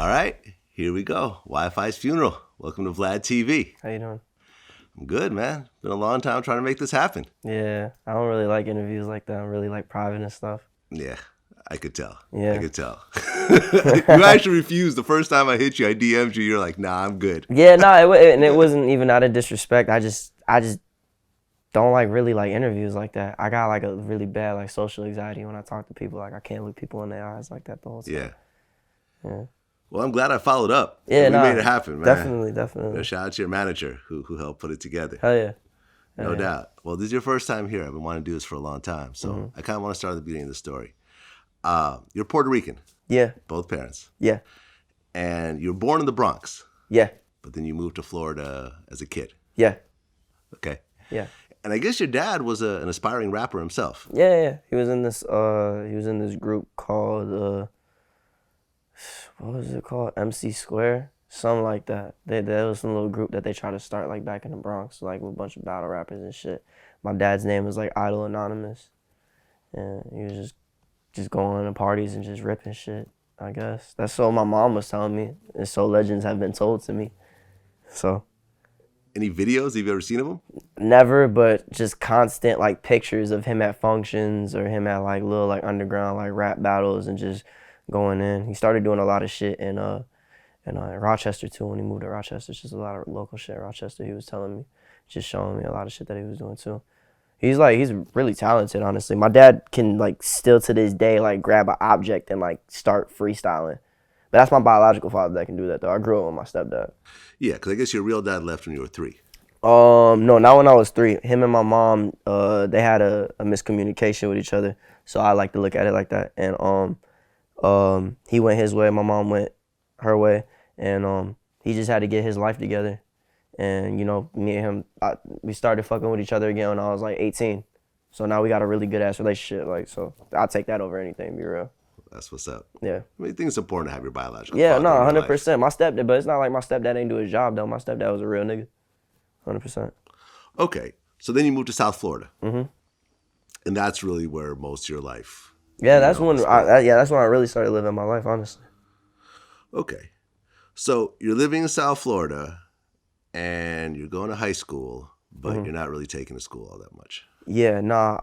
All right, here we go. Wi-Fi's funeral. Welcome to VladTV. How you doing? I'm good, man. Been a long time trying to make this happen. Yeah, I don't really like interviews like that. I'm really like private and stuff. Yeah, I could tell. Yeah. I could tell. You actually refused the first time I hit you. I DM'd you. You're like, nah, I'm good. Yeah, no, and it wasn't even out of disrespect. I just don't like really like interviews like that. I got like a really bad like social anxiety when I talk to people. Like I can't look people in their eyes like that the whole time. Yeah. Well, I'm glad I followed up. Yeah, we made it happen, man. Definitely. Shout out to your manager who helped put it together. Hell yeah. No doubt. Well, this is your first time here. I've been wanting to do this for a long time. So I kind of want to start at the beginning of the story. You're Puerto Rican. Yeah. Both parents. Yeah. And you were born in the Bronx. Yeah. But then you moved to Florida as a kid. Yeah. Okay. Yeah. And I guess your dad was an aspiring rapper himself. Yeah. He was in this group called what was it called? MC Square? Something like that. There was some little group that they tried to start like back in the Bronx, like with a bunch of battle rappers and shit. My dad's name was like Idol Anonymous. And he was just going to parties and just ripping shit, I guess. That's what my mom was telling me. And so legends have been told to me. So. Any videos? Have you ever seen of him? Never, but just constant like pictures of him at functions or him at like little like underground like rap battles and just going in. He started doing a lot of shit in Rochester too. When he moved to Rochester, just a lot of local shit in Rochester. He was telling me, just showing me a lot of shit that he was doing too. He's really talented, honestly. My dad can like still to this day like grab an object and like start freestyling. But that's my biological father that can do that though. I grew up with my stepdad. Yeah, because I guess your real dad left when you were 3. No, not when I was 3. Him and my mom, they had a miscommunication with each other. So I like to look at it like that. And he went his way, my mom went her way, and he just had to get his life together. And you know, me and him, we started fucking with each other again when I was like 18. So now we got a really good ass relationship. Like, so I'll take that over anything. Be real. That's what's up. Yeah. I think it's important to have your biological. Yeah, no, 100%. My stepdad, but it's not like my stepdad ain't do his job though. My stepdad was a real nigga. 100%. Okay, so then you moved to South Florida. Mm-hmm. And that's really where most of your life. Yeah, that's when I really started living my life, honestly. Okay, so you're living in South Florida, and you're going to high school, but you're not really taking to school all that much. Yeah, nah,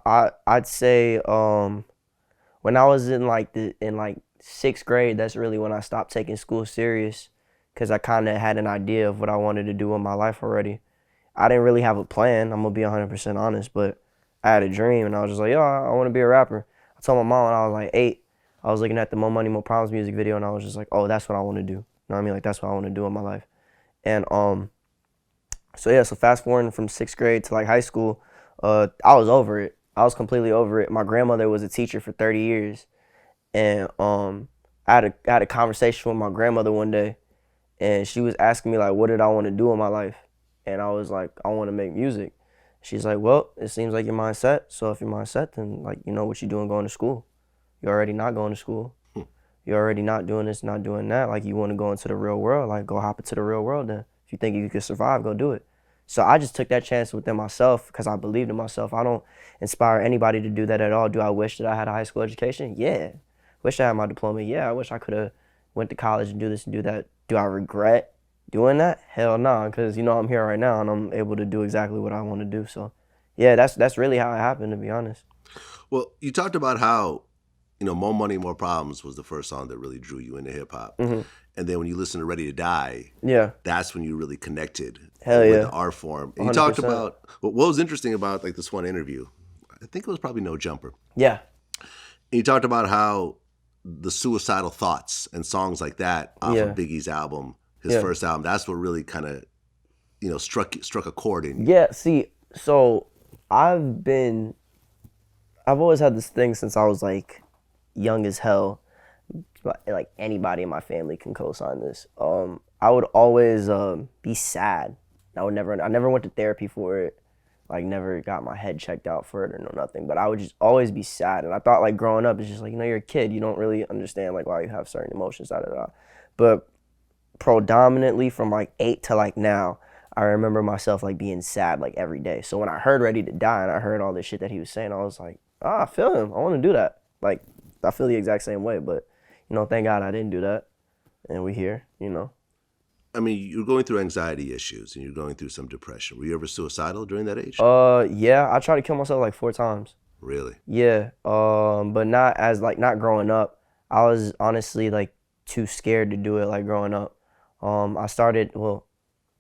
I'd say when I was in like 6th grade, that's really when I stopped taking school serious, because I kind of had an idea of what I wanted to do in my life already. I didn't really have a plan, I'm gonna be 100% honest, but I had a dream, and I was just like, yo, I want to be a rapper. I told my mom when I was like 8, I was looking at the More Money, More Problems music video, and I was just like, oh, that's what I want to do. You know what I mean? Like, that's what I want to do in my life. And so fast forwarding from 6th grade to like high school, I was over it. I was completely over it. My grandmother was a teacher for 30 years. And I had a conversation with my grandmother one day, and she was asking me like, what did I want to do in my life? And I was like, I want to make music. She's like, well, it seems like your mind's set. So if your mind's set, then like, you know what you're doing going to school. You're already not going to school. You're already not doing this, not doing that. Like, you want to go into the real world, like go hop into the real world then. If you think you could survive, go do it. So I just took that chance within myself because I believed in myself. I don't inspire anybody to do that at all. Do I wish that I had a high school education? Yeah. Wish I had my diploma? Yeah. I wish I could have went to college and do this and do that. Do I regret doing that? Hell no, because you know I'm here right now and I'm able to do exactly what I want to do. So yeah, that's really how it happened, to be honest. Well, you talked about how, you know, More Money, More Problems was the first song that really drew you into hip hop. Mm-hmm. And then when you listen to Ready to Die, yeah, that's when you really connected Hell with yeah. the art form. And you 100%. talked about what was interesting about like this one interview. I think it was probably No Jumper. Yeah. And you talked about how the suicidal thoughts and songs like that off of Biggie's album, his first album, that's what really kind of, you know, struck a chord in you. Yeah, see, so I've always had this thing since I was like young as hell. Like anybody in my family can co-sign this. I would always be sad. I never went to therapy for it. Like, never got my head checked out for it or no nothing. But I would just always be sad. And I thought, like, growing up, it's just like, you know, you're a kid. You don't really understand, like, why you have certain emotions, But predominantly from, like, 8 to, like, now, I remember myself, like, being sad, like, every day. So when I heard Ready to Die and I heard all this shit that he was saying, I was like, I feel him. I want to do that. Like, I feel the exact same way. But, you know, thank God I didn't do that. and we here, you know. I mean, you're going through anxiety issues and you're going through some depression. Were you ever suicidal during that age? Yeah, I tried to kill myself like 4 times. Really? Yeah, but not growing up. I was honestly like too scared to do it like growing up. I started, well,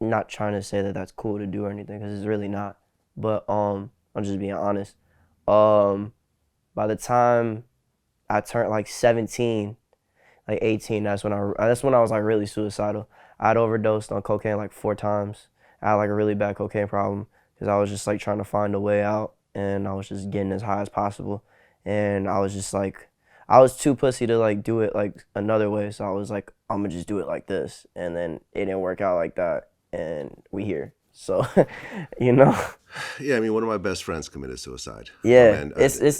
not trying to say that that's cool to do or anything because it's really not. But I'm just being honest. By the time I turned like 17, like 18, that's when I was like really suicidal. I had overdosed on cocaine like 4 times. I had like a really bad cocaine problem because I was just like trying to find a way out, and I was just getting as high as possible. And I was just like, I was too pussy to like do it like another way. So I was like, I'm gonna just do it like this. And then it didn't work out like that, and we here. So, you know. Yeah, I mean, one of my best friends committed suicide. Yeah, And it's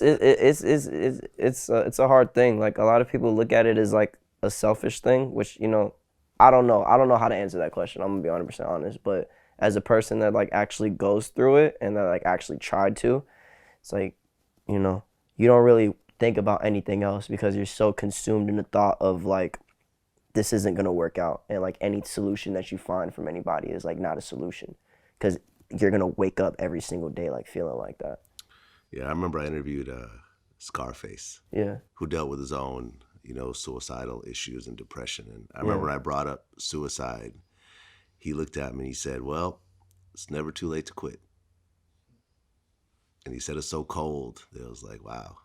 a hard thing. Like a lot of people look at it as like a selfish thing, which, you know, I don't know. I don't know how to answer that question. I'm gonna be 100% honest. But as a person that like actually goes through it and that like actually tried to, it's like, you know, you don't really think about anything else because you're so consumed in the thought of like, this isn't gonna work out, and like any solution that you find from anybody is like not a solution, because you're gonna wake up every single day like feeling like that. Yeah, I remember I interviewed Scarface, Yeah. who dealt with his own, you know, suicidal issues and depression. And I remember when I brought up suicide, he looked at me and he said, "Well, it's never too late to quit." And he said it's so cold that it was like, wow.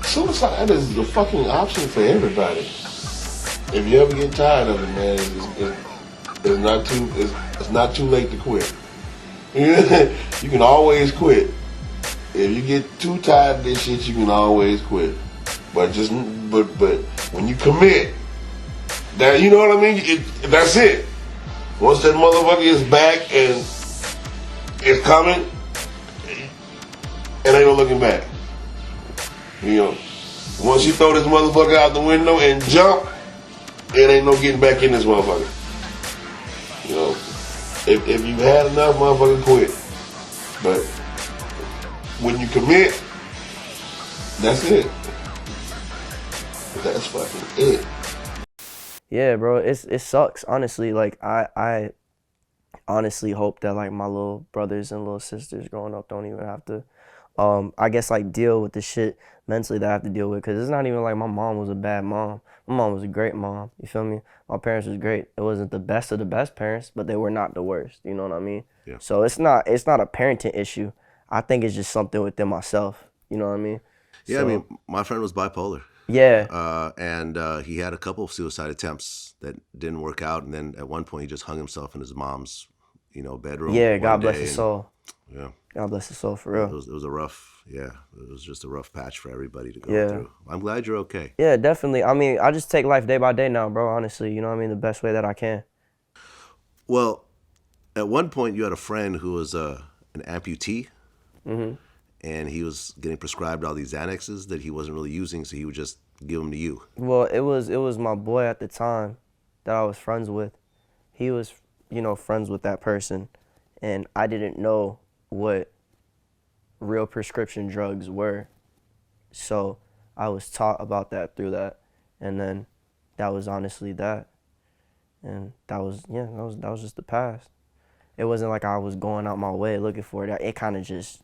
Suicide is the fucking option for everybody. If you ever get tired of it, man, it's not too late to quit. You can always quit. If you get too tired of this shit, you can always quit. But when you commit, that, you know what I mean? That's it. Once that motherfucker is back and it's coming, and ain't no looking back. You know, once you throw this motherfucker out the window and jump, it ain't no getting back in this motherfucker. You know, if you've had enough, motherfucker, quit. But when you commit, that's it. That's fucking it. Yeah, bro, it sucks, honestly. Like I honestly hope that like my little brothers and little sisters growing up don't even have to I guess like deal with the shit mentally that I have to deal with, because it's not even like my mom was a bad mom. My mom was a great mom, you feel me? My parents was great. It wasn't the best of the best parents, but they were not the worst, you know what I mean? Yeah. So it's not a parenting issue. I think it's just something within myself, you know what I mean? Yeah, So, I mean, my friend was bipolar. yeah. And he had a couple of suicide attempts that didn't work out. And then at one point, he just hung himself in his mom's, you know, bedroom. Yeah, God bless his soul. Yeah. God bless his soul, for real. It was a rough, it was just a rough patch for everybody to go Yeah. through. I'm glad you're okay. Yeah, definitely. I mean, I just take life day by day now, bro, honestly. You know what I mean? The best way that I can. Well, at one point, you had a friend who was an amputee. Mm-hmm. And he was getting prescribed all these Xanaxes that he wasn't really using, so he would just give them to you. Well, it was my boy at the time that I was friends with. He was, you know, friends with that person, and I didn't know what real prescription drugs were. So I was taught about that through that, and then that was honestly that. And that was just the past. It wasn't like I was going out my way looking for it. It kind of just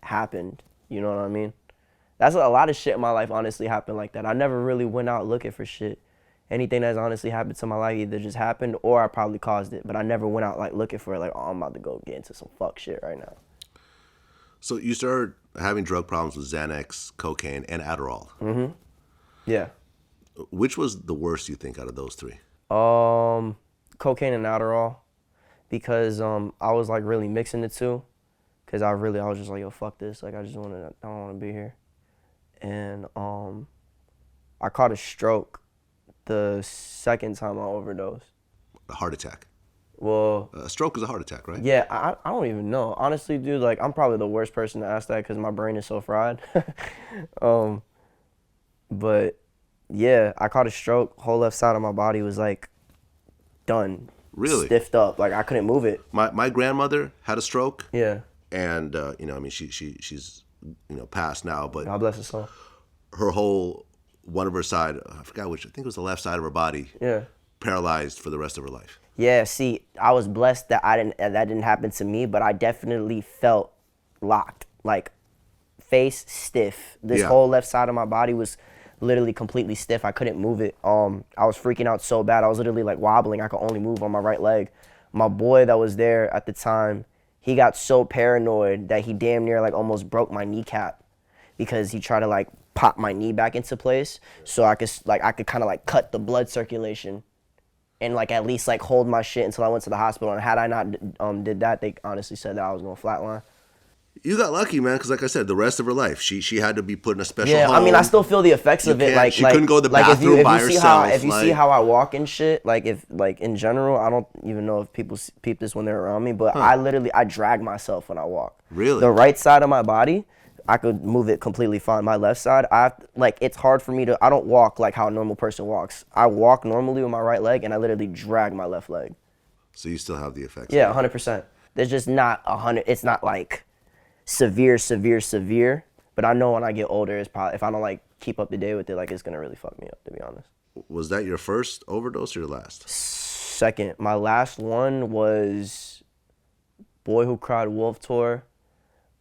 happened, you know what I mean? That's a lot of shit in my life honestly happened like that. I never really went out looking for shit. Anything that's honestly happened to my life either just happened or I probably caused it, but I never went out like looking for it, like, oh, I'm about to go get into some fuck shit right now. So you started having drug problems with Xanax, cocaine, and Adderall. Mm-hmm. Yeah. Which was the worst, you think, out of those three? Cocaine and Adderall, because I was like really mixing the two. Cause I was just like, yo, fuck this. Like I don't want to be here. And I caught a stroke the second time I overdosed. A heart attack. Well, a stroke is a heart attack, right? Yeah, I don't even know. Honestly, dude, like I'm probably the worst person to ask that because my brain is so fried. But yeah, I caught a stroke. Whole left side of my body was like done. Really? Stiffed up. Like I couldn't move it. My grandmother had a stroke. Yeah. And you know, I mean, she's you know passed now, but God bless her soul. Her whole one of her side, I forgot which, I think it was the left side of her body, paralyzed for the rest of her life. Yeah, see, I was blessed that that didn't happen to me, but I definitely felt locked, like face stiff. This whole left side of my body was literally completely stiff. I couldn't move it. I was freaking out so bad. I was literally like wobbling. I could only move on my right leg. My boy that was there at the time, he got so paranoid that he damn near like almost broke my kneecap because he tried to like pop my knee back into place so I could kind of like cut the blood circulation and like at least like hold my shit until I went to the hospital. And had I not did that, they honestly said that I was going to flatline. You got lucky, man, because like I said, the rest of her life, she had to be put in a special home. I mean, I still feel the effects of it. Like she couldn't go to the bathroom by herself. If you see how I walk and shit, like if like in general, I don't even know if people peep this when they're around me, but I drag myself when I walk. Really? The right side of my body, I could move it completely fine. My left side, it's hard for me to. I don't walk like how a normal person walks. I walk normally with my right leg, and I literally drag my left leg. So you still have the effects? Yeah, 100%. There's just not 100. It's not like severe, but I know when I get older, it's probably, if I don't like keep up to date with it, like it's gonna really fuck me up, to be honest. Was that your first overdose or your last? Second. My last one was Boy Who Cried Wolf tour.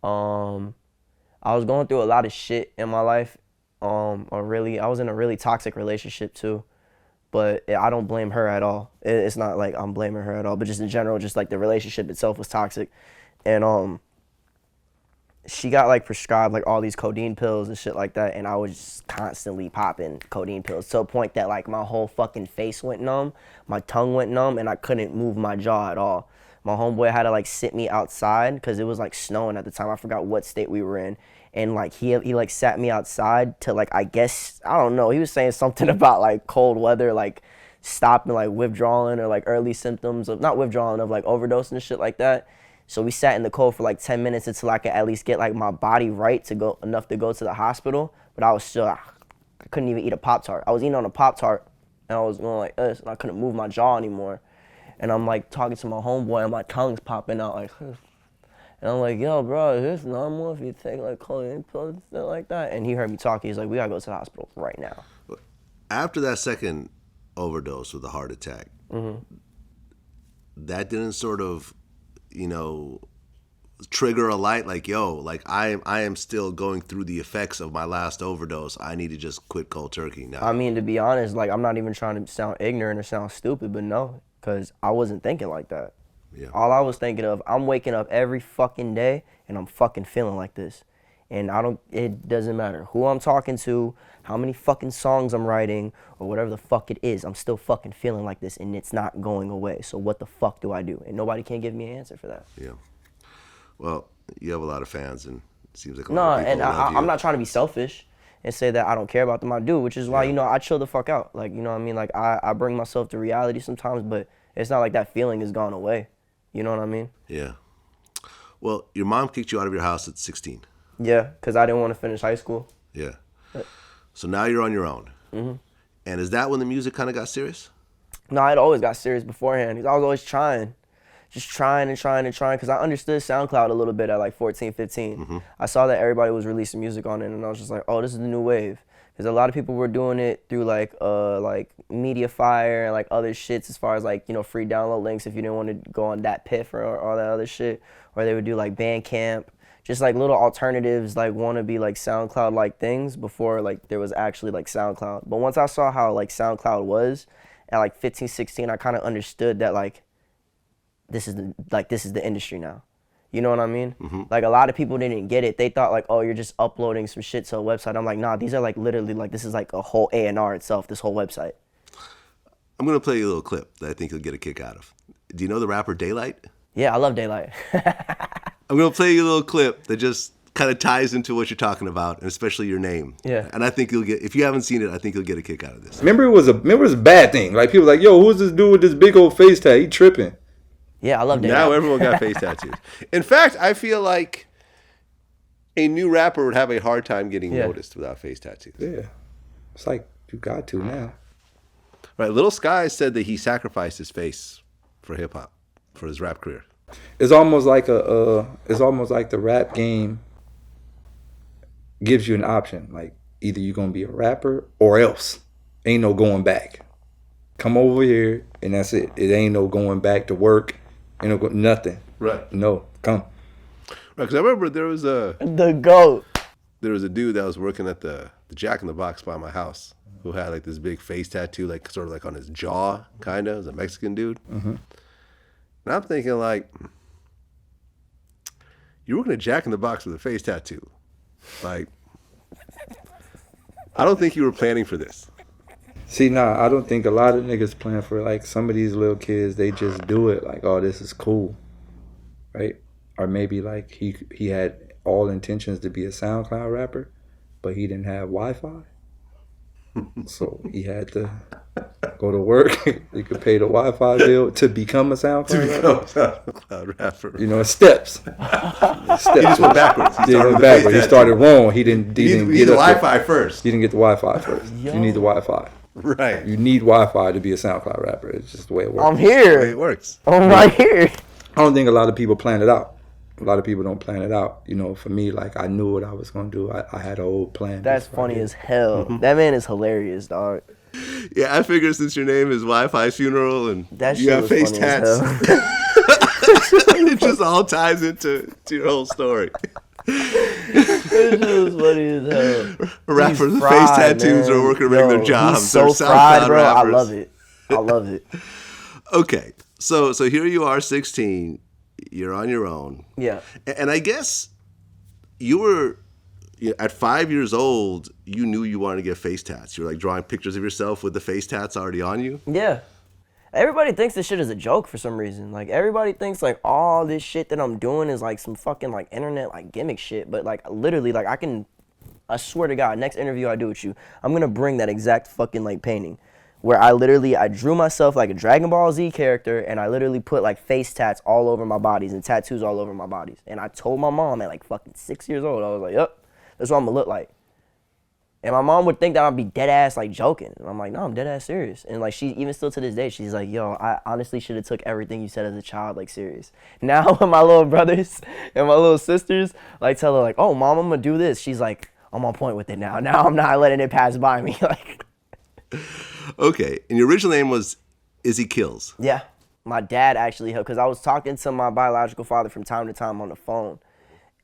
I was going through a lot of shit in my life. I was in a really toxic relationship too, but I don't blame her at all. It's not like I'm blaming her at all, but just in general, just like the relationship itself was toxic, and she got like prescribed like all these codeine pills and shit like that, and I was just constantly popping codeine pills to a point that like my whole fucking face went numb, my tongue went numb, and I couldn't move my jaw at all. My homeboy had to like sit me outside because it was like snowing at the time. I forgot what state we were in, and like he like sat me outside to like, I guess, I don't know, he was saying something about like cold weather like stopping like withdrawing or like early symptoms of, not withdrawing, of like overdose and shit like that. So we sat in the cold for like 10 minutes until I could at least get like my body right to go enough to go to the hospital. But I was still, I couldn't even eat a Pop-Tart. I was eating on a Pop-Tart and I was going like this, and I couldn't move my jaw anymore. And I'm like talking to my homeboy and my tongue's popping out like, and I'm like, yo, bro, is this normal if you take like codeine pills and stuff like that? And he heard me talking. He's like, we gotta go to the hospital right now. After that second overdose with a heart attack, that didn't sort of, trigger a light like, yo, like I am still going through the effects of my last overdose. I need to just quit cold turkey now. I mean, to be honest, like I'm not even trying to sound ignorant or sound stupid, but no, because I wasn't thinking like that. Yeah. All I was thinking of, I'm waking up every fucking day and I'm fucking feeling like this. And it doesn't matter who I'm talking to, how many fucking songs I'm writing, or whatever the fuck it is, I'm still fucking feeling like this and it's not going away. So what the fuck do I do? And nobody can give me an answer for that. Yeah. Well, you have a lot of fans and it seems like a lot of people love you. I'm not trying to be selfish and say that I don't care about them. I do, which is why, I chill the fuck out. Like, you know what I mean? Like, I bring myself to reality sometimes, but it's not like that feeling is gone away. You know what I mean? Yeah. Well, your mom kicked you out of your house at 16. Yeah, because I didn't want to finish high school. Yeah. So now you're on your own. Mm-hmm. And is that when the music kind of got serious? No, it always got serious beforehand. I was always trying. Just trying, because I understood SoundCloud a little bit at like 14, 15. Mm-hmm. I saw that everybody was releasing music on it, and I was just like, oh, this is the new wave. Because a lot of people were doing it through like Mediafire and like other shits as far as like, free download links if you didn't want to go on that Piff or all that other shit. Or they would do like Bandcamp. Just like little alternatives, like wannabe like SoundCloud like things before like there was actually like SoundCloud. But once I saw how like SoundCloud was at like 15, 16, I kind of understood that like this is the industry now. You know what I mean? Mm-hmm. Like a lot of people didn't get it. They thought like, oh, you're just uploading some shit to a website. I'm like, nah, these are like literally like this is like a whole A&R itself, this whole website. I'm gonna play you a little clip that I think you'll get a kick out of. Do you know the rapper Daylight? Yeah, I love Daylight. I'm going to play you a little clip that just kind of ties into what you're talking about, and especially your name. Yeah. And I think you'll get, if you haven't seen it, I think you'll get a kick out of this. Remember it was a bad thing. Like people were like, yo, who's this dude with this big old face tat? He tripping. Yeah, I love Daylight. Now everyone got face tattoos. In fact, I feel like a new rapper would have a hard time getting noticed without face tattoos. Yeah. It's like, you got to now. Right. Little Sky said that he sacrificed his face for hip hop, for his rap career. It's almost like the rap game gives you an option. Like either you're gonna be a rapper or else. Ain't no going back. Come over here and that's it. It ain't no going back to work. Ain't no nothing. Right. No, come. Right, because I remember there was a GOAT. There was a dude that was working at the Jack in the Box by my house who had like this big face tattoo, like sort of like on his jaw, kind of. It was a Mexican dude. Mm-hmm. And I'm thinking like, you're working at Jack in the Box with a face tattoo. Like, I don't think you were planning for this. See, nah, I don't think a lot of niggas plan for like some of these little kids. They just do it like, oh, this is cool, right? Or maybe like he had all intentions to be a SoundCloud rapper, but he didn't have Wi-Fi, so he had to go to work. He could pay the Wi-Fi bill to become a SoundCloud rapper. You know, steps. He just went backwards. He went backwards. He started wrong. He didn't get the Wi-Fi first. He didn't get the Wi-Fi first. Yo. You need the Wi-Fi. Right. You need Wi-Fi to be a SoundCloud rapper. It's just the way it works. I'm here. The way it works. I'm right here. I don't think a lot of people plan it out. A lot of people don't plan it out. You know, for me, like, I knew what I was going to do. I had a whole plan. That's funny as hell. Mm-hmm. That man is hilarious, dog. Yeah, I figure since your name is Wifisfuneral and that you have face tats, it just all ties into your whole story. It was funny as hell. Rappers with face tattoos are working regular jobs. He's so fried, bro. Rappers. I love it. I love it. Okay, so here you are, 16. You're on your own. Yeah. And I guess you were, at 5 years old, you knew you wanted to get face tats. You were like drawing pictures of yourself with the face tats already on you. Yeah. Everybody thinks this shit is a joke for some reason. Like, everybody thinks like all this shit that I'm doing is like some fucking like internet like gimmick shit. But like literally, like I swear to God, next interview I do with you, I'm gonna bring that exact fucking like painting. Where I drew myself like a Dragon Ball Z character, and I literally put like face tats all over my bodies and tattoos all over my bodies. And I told my mom at like fucking 6 years old, I was like, yep, that's what I'm gonna look like. And my mom would think that I'd be dead ass like joking. And I'm like, no, I'm dead ass serious. And like she, even still to this day, she's like, yo, I honestly should have took everything you said as a child like serious. Now when my little brothers and my little sisters like tell her like, oh mom, I'm gonna do this, she's like, I'm on point with it now. Now I'm not letting it pass by me. Like. Okay, and your original name was Izzy Kills. Yeah, my dad actually helped, because I was talking to my biological father from time to time on the phone,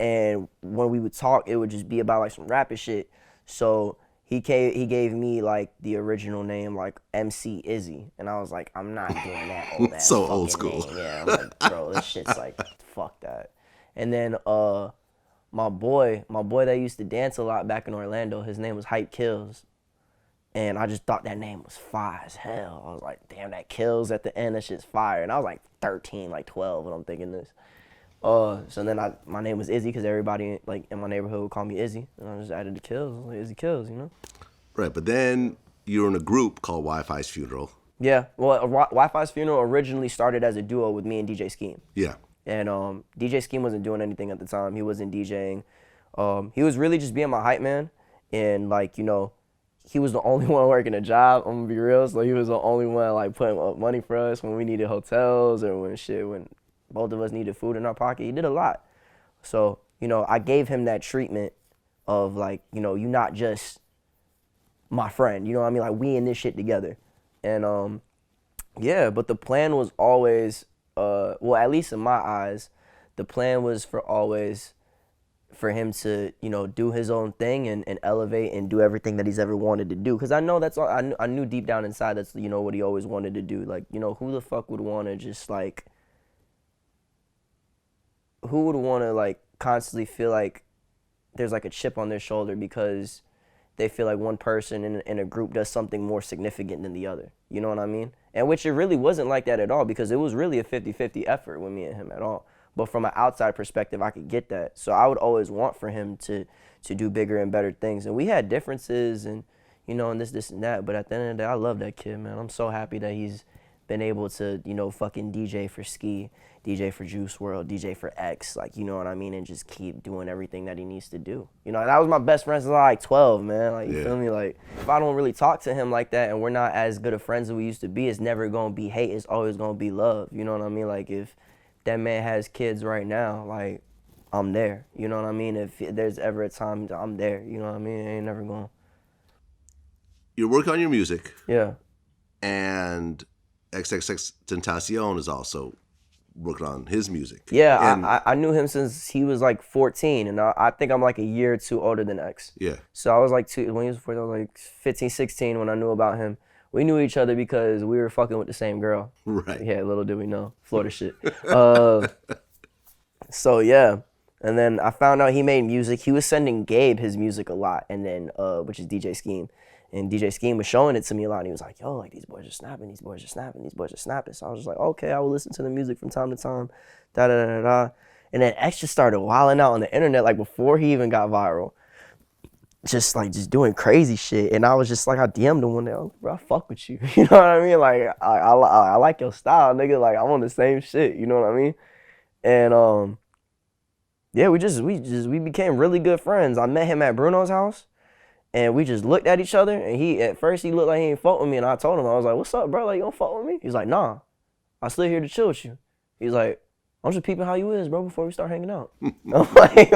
and when we would talk, it would just be about like some rapping shit. So he gave me like the original name, like MC Izzy, and I was like, I'm not doing that old ass so old school name. Yeah, I'm like, bro, this shit's like, fuck that. And then my boy that used to dance a lot back in Orlando, his name was Hype Kills. And I just thought that name was fire as hell. I was like, damn, that Kills at the end, that shit's fire. And I was like 13, like 12 when I'm thinking this. So then my name was Izzy because everybody like in my neighborhood would call me Izzy. And I just added the Kills. I was like, Izzy Kills, you know? Right, but then you were in a group called Wifisfuneral. Yeah, well, Wifisfuneral originally started as a duo with me and DJ Scheme. Yeah. And DJ Scheme wasn't doing anything at the time. He wasn't DJing. He was really just being my hype man. And like, you know, he was the only one working a job, I'm gonna be real. So he was the only one like putting up money for us when we needed hotels or when both of us needed food in our pocket. He did a lot. So, you know, I gave him that treatment of like, you know, you not just my friend, you know what I mean? Like we in this shit together. And yeah, but the plan was always, well, at least in my eyes, the plan was for him to, you know, do his own thing and elevate and do everything that he's ever wanted to do. Because I know that's all, I knew deep down inside that's, you know, what he always wanted to do. Like, you know, who the fuck would want to just like, who would want to like constantly feel like there's like a chip on their shoulder because they feel like one person in a group does something more significant than the other. You know what I mean? And which it really wasn't like that at all, because it was really a 50-50 effort with me and him at all. But from an outside perspective, I could get that. So I would always want for him to do bigger and better things. And we had differences and, you know, and this and that. But at the end of the day, I love that kid, man. I'm so happy that he's been able to, you know, fucking DJ for Ski, DJ for Juice WRLD, DJ for X, like, you know what I mean? And just keep doing everything that he needs to do. You know, that was my best friend since I was like 12, man. Like, you feel me? Like, if I don't really talk to him like that and we're not as good of friends as we used to be, it's never going to be hate. It's always going to be love. You know what I mean? Like, if that man has kids right now, like, I'm there. You know what I mean? If there's ever a time, I'm there. You know what I mean? It ain't never going to you're working on your music. Yeah. And XXXTentacion is also working on his music. Yeah, and, I knew him since he was like 14, and I think I'm like a year or two older than X. Yeah. So I was like when he was 14, I was like 15, 16 when I knew about him. We knew each other because we were fucking with the same girl. Right. Yeah, little did we know. Florida shit. So yeah. And then I found out he made music. He was sending Gabe his music a lot, and then which is DJ Scheme. And DJ Scheme was showing it to me a lot. And he was like, yo, like these boys are snapping, these boys are snapping, these boys are snapping. So I was just like, okay, I will listen to the music from time to time. Da da da da. And then X just started wilding out on the internet like before he even got viral. Just doing crazy shit. And I was just like, I DM'd him one day. I was like, bro, I fuck with you. You know what I mean? Like I like your style, nigga. Like I'm on the same shit. You know what I mean? And yeah, we became really good friends. I met him at Bruno's house, and we just looked at each other. And at first he looked like he ain't fuck with me, and I told him, I was like, "What's up, bro? Like you don't fuck with me?" He's like, "Nah, I still here to chill with you." He's like, "I'm just peeping how you is, bro, before we start hanging out." I'm like,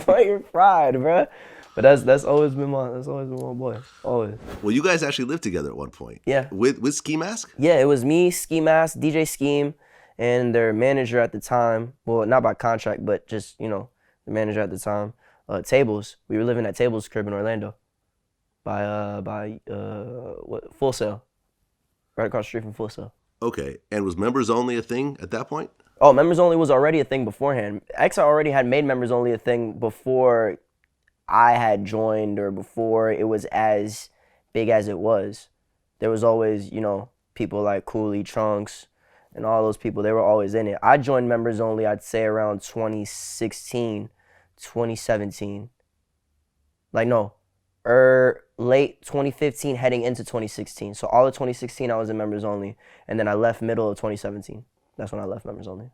bro, you're fried, bro. But that's always been my boy, always. Well, you guys actually lived together at one point. Yeah. With Ski Mask? Yeah, it was me, Ski Mask, DJ Scheme, and their manager at the time. Well, not by contract, but just, the manager at the time. Tables. We were living at Tables' crib in Orlando. By Full Sail. Right across the street from Full Sail. Okay. And was members only a thing at that point? Oh, members only was already a thing beforehand. X already had made members only a thing before I had joined, or before it was as big as it was. There was always, people like Cooley, Trunks, and all those people. They were always in it. I joined members only, I'd say around 2016, 2017. Like, no, late 2015 heading into 2016. So all of 2016 I was in members only, and then I left middle of 2017. That's when I left members only.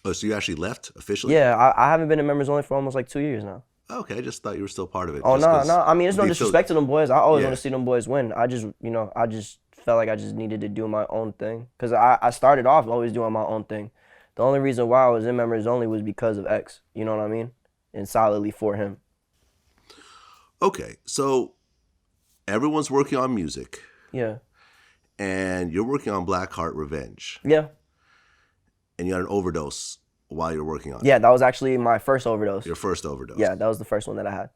Oh, so you actually left officially? Yeah, I haven't been in members only for almost like 2 years now. Okay, I just thought you were still part of it. Oh, no. I mean, it's no disrespect to them boys. I always want to see them boys win. I just felt like I just needed to do my own thing. Because I started off always doing my own thing. The only reason why I was in members only was because of X. You know what I mean? And solidly for him. Okay, so everyone's working on music. Yeah. And you're working on Black Heart Revenge. Yeah. And you had an overdose while you're working on it. Yeah, that was actually my first overdose. Your first overdose. Yeah, that was the first one that I had.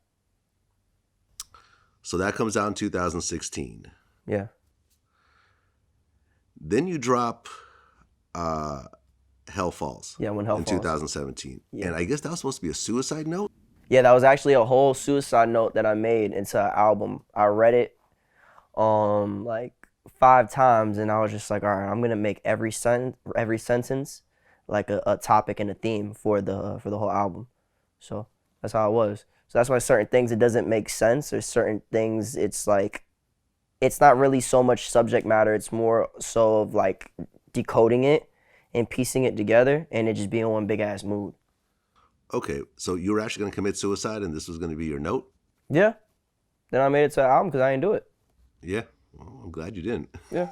So that comes out in 2016. Yeah. Then you drop Hell Falls. Yeah, when Hell Falls. In 2017. Yeah. And I guess that was supposed to be a suicide note? Yeah, that was actually a whole suicide note that I made into an album. I read it like 5 times, and I was just like, all right, I'm gonna make every sentence like a topic and a theme for the whole album. So that's how it was. So that's why certain things it doesn't make sense, or certain things it's like it's not really so much subject matter, it's more so of like decoding it and piecing it together and it just being one big ass mood. Okay, so you were actually going to commit suicide and this was going to be your note? Yeah. Then I made it to an album because I didn't do it. Yeah. Well, I'm glad you didn't. Yeah.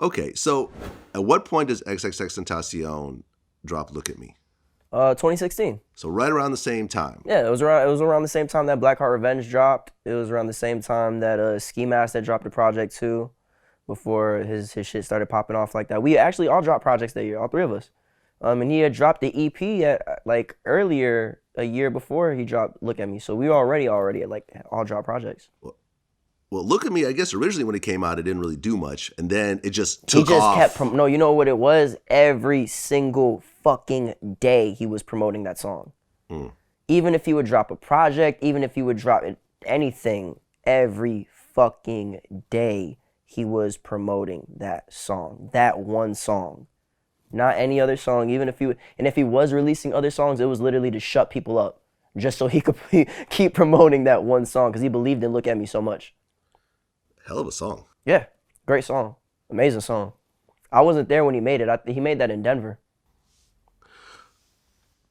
Okay, so at what point does XXXTentacion drop Look at Me? 2016. So right around the same time. Yeah, it was around the same time that Black Heart Revenge dropped. It was around the same time that Ski Mask that dropped the project too, before his shit started popping off like that. We actually all dropped projects that year, all 3 of us. And he had dropped the EP at like earlier, a year before he dropped Look at Me. So we were already at like all dropped projects. Well, Look at Me, I guess originally when it came out, it didn't really do much. And then it just took off. He just kept, no, you know what it was? Every single fucking day he was promoting that song. Even if he would drop a project, even if he would drop anything, every fucking day he was promoting that song, that one song. Not any other song, even if he was releasing other songs, it was literally to shut people up, just so he could keep promoting that one song, because he believed in Look at Me so much. Hell of a song. Yeah, great song, amazing song. I wasn't there when he made it. He made that in Denver.